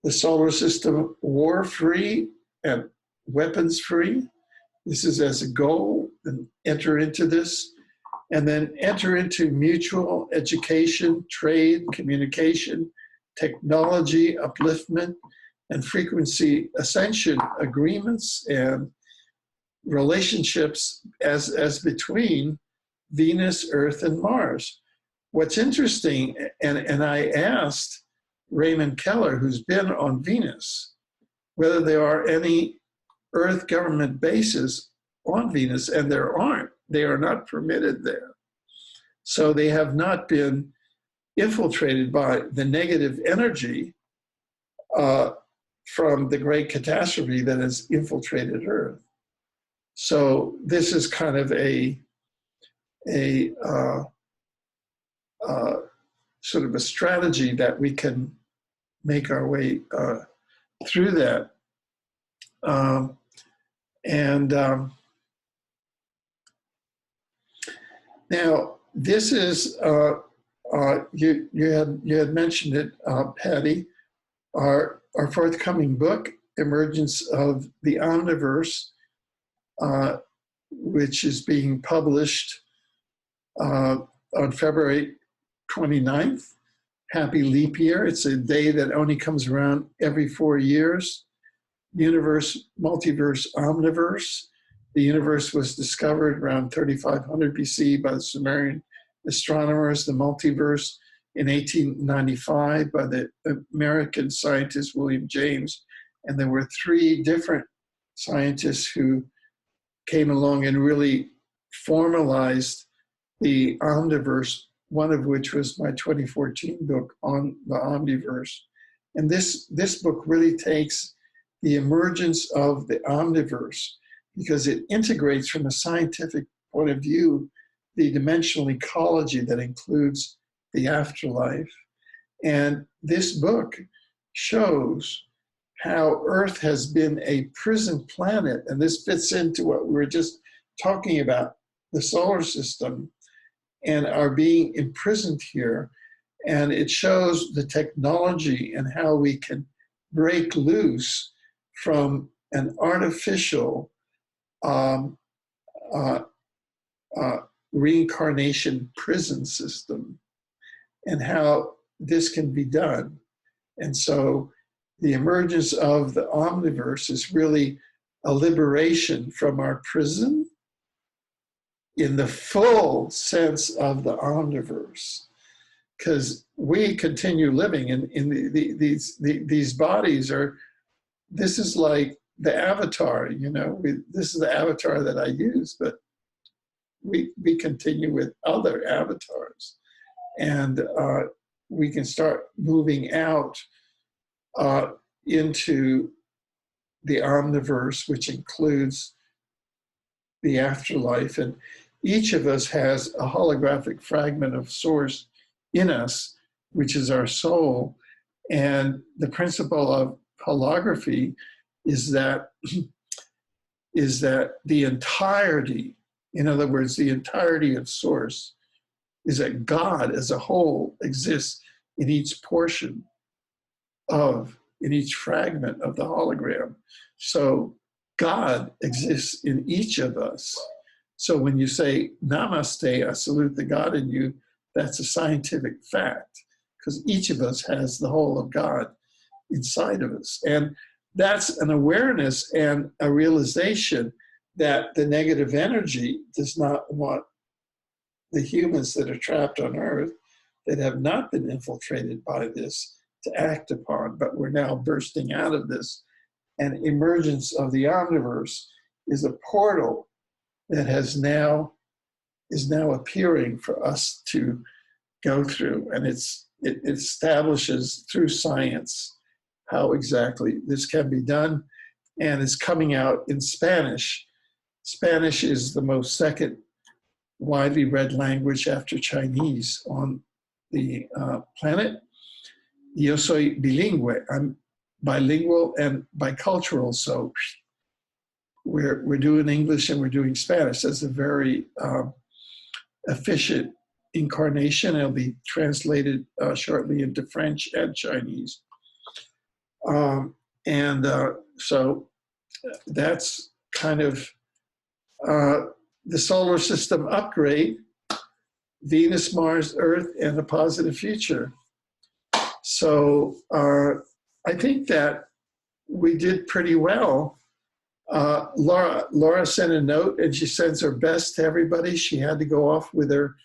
the solar system war-free and weapons-free. This is as a goal, and enter into this, and then enter into mutual education, trade, communication, technology, upliftment, and frequency ascension agreements and relationships as between Venus, Earth, and Mars. What's interesting, and I asked Raymond Keller, who's been on Venus, whether there are any Earth government bases on Venus, and there aren't. They are not permitted there. So they have not been infiltrated by the negative energy from the Great Catastrophe that has infiltrated Earth. So this is kind of a sort of a strategy that we can make our way through that. Now this is you had mentioned it, Patty. Our forthcoming book, Emergence of the Omniverse, which is being published on February 29th. Happy leap year. It's a day that only comes around every 4 years. Universe, multiverse, omniverse. The universe was discovered around 3500 BC by the Sumerian astronomers. The multiverse in 1895 by the American scientist William James. And there were 3 different scientists who came along and really formalized the omniverse, one of which was my 2014 book on the omniverse. And this book really takes the emergence of the omniverse, because it integrates from a scientific point of view the dimensional ecology that includes the afterlife. And this book shows how Earth has been a prison planet, and this fits into what we were just talking about, the solar system, and are being imprisoned here. And it shows the technology and how we can break loose from an artificial reincarnation prison system, and how this can be done. And so the emergence of the omniverse is really a liberation from our prison in the full sense of the omniverse, because we continue living in these bodies are, this is like the avatar, you know, this is the avatar that I use, but we continue with other avatars, and we can start moving out into the omniverse, which includes the afterlife. And each of us has a holographic fragment of source in us, which is our soul. And the principle of holography is that the entirety, in other words, the entirety of source, is that God as a whole exists in each portion of, in each fragment of the hologram. So God exists in each of us. So when you say, namaste, I salute the God in you, that's a scientific fact, because each of us has the whole of God inside of us. And that's an awareness and a realization that the negative energy does not want the humans that are trapped on Earth, that have not been infiltrated by this, to act upon. But we're now bursting out of this. And emergence of the omniverse is a portal that is now appearing for us to go through. And it establishes through science how exactly this can be done, and is coming out in Spanish. Spanish is the most second widely read language after Chinese on the planet. Yo soy bilingüe. I'm bilingual and bicultural, so we're doing English and we're doing Spanish. That's a very efficient incarnation. It'll be translated shortly into French and Chinese. So that's kind of the solar system upgrade: Venus, Mars, Earth, and a positive future. So I think that we did pretty well. Laura sent a note, and she sends her best to everybody. She had to go off with her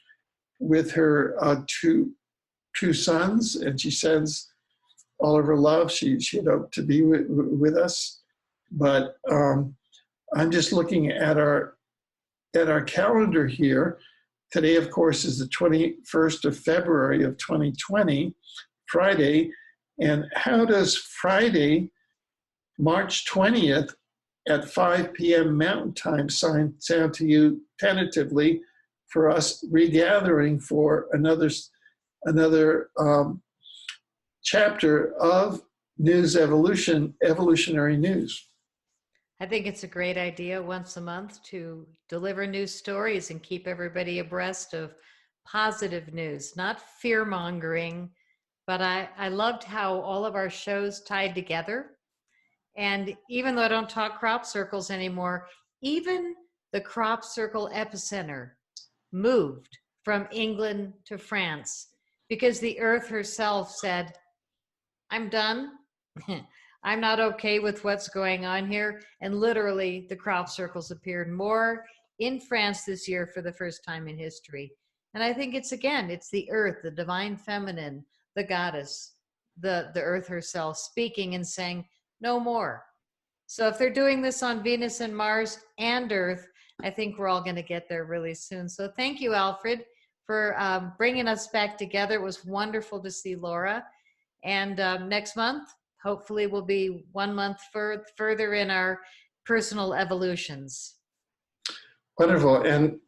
two sons, and she sends all of her love. She hoped to be with us, but I'm just looking at our calendar here. Today, of course, is the 21st of February of 2020, Friday. And how does Friday, March 20th at 5 p.m. Mountain Time sound to you tentatively for us regathering for another chapter of NewsEvolution, evolutionary news? I think it's a great idea once a month to deliver news stories and keep everybody abreast of positive news, not fear-mongering. But I loved how all of our shows tied together. And even though I don't talk crop circles anymore, even the crop circle epicenter moved from England to France, because the earth herself said, I'm done. I'm not okay with what's going on here. And literally the crop circles appeared more in France this year for the first time in history. And I think it's the earth, the divine feminine, the goddess, the earth herself speaking and saying, no more. So if they're doing this on Venus and Mars and Earth, I think we're all going to get there really soon. So thank you, Alfred, for bringing us back together. It was wonderful to see Laura. And next month, hopefully we'll be 1 month further in our personal evolutions. Wonderful. And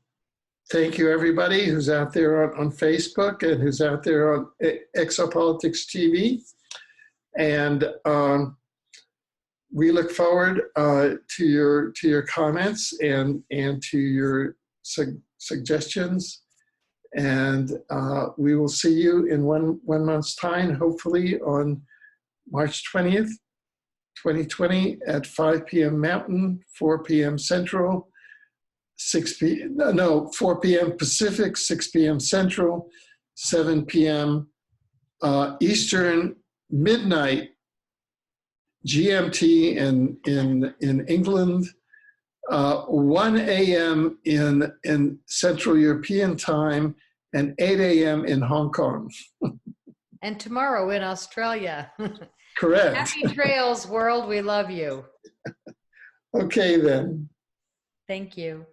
thank you, everybody who's out there on Facebook and who's out there on Exopolitics TV. And we look forward to your comments and to your suggestions. And we will see you in one month's time, hopefully on March 20th, 2020 at 5 p.m. Mountain, 4 p.m. Central, 4 p.m. Pacific, 6 p.m. Central, 7 p.m. Eastern, midnight GMT in England, 1 a.m. in Central European time, and 8 a.m. in Hong Kong. And tomorrow in Australia. Correct. Happy trails, world. We love you. Okay, then. Thank you.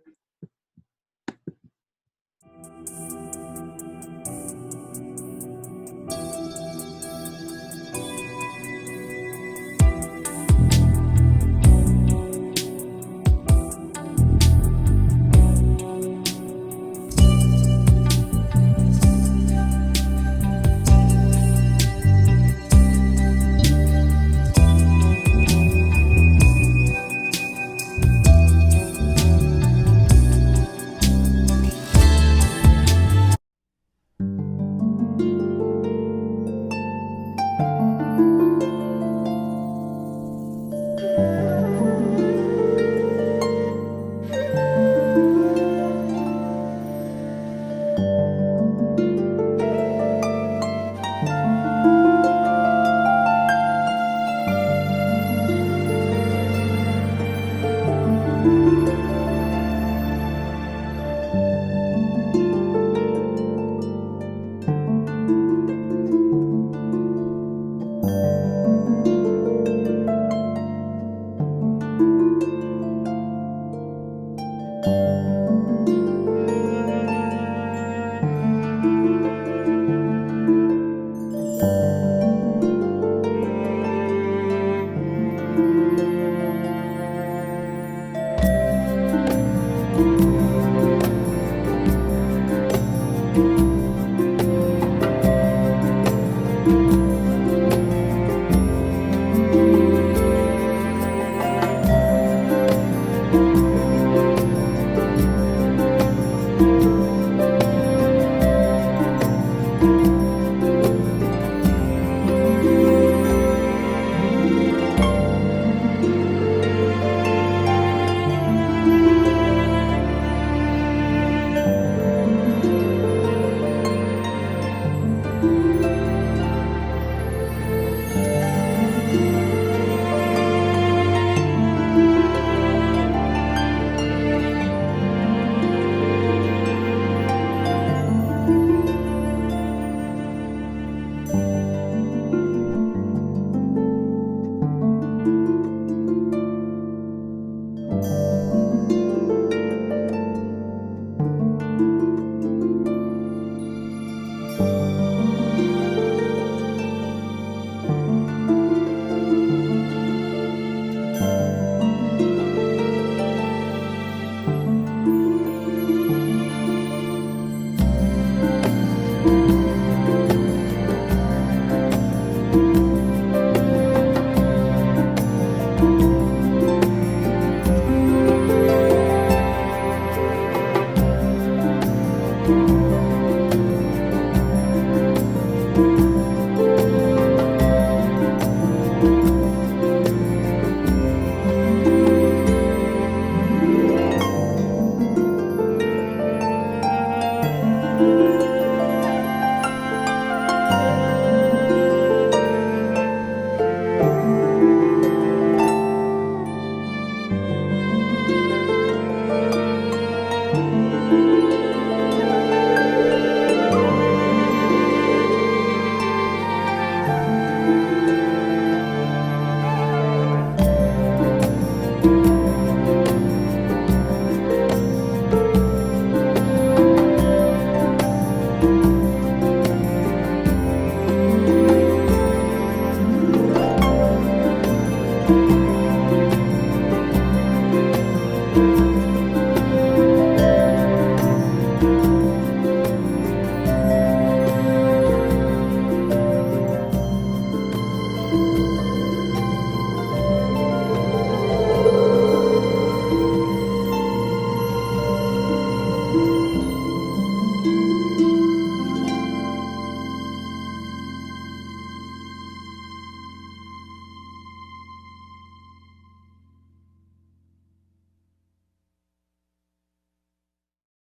you.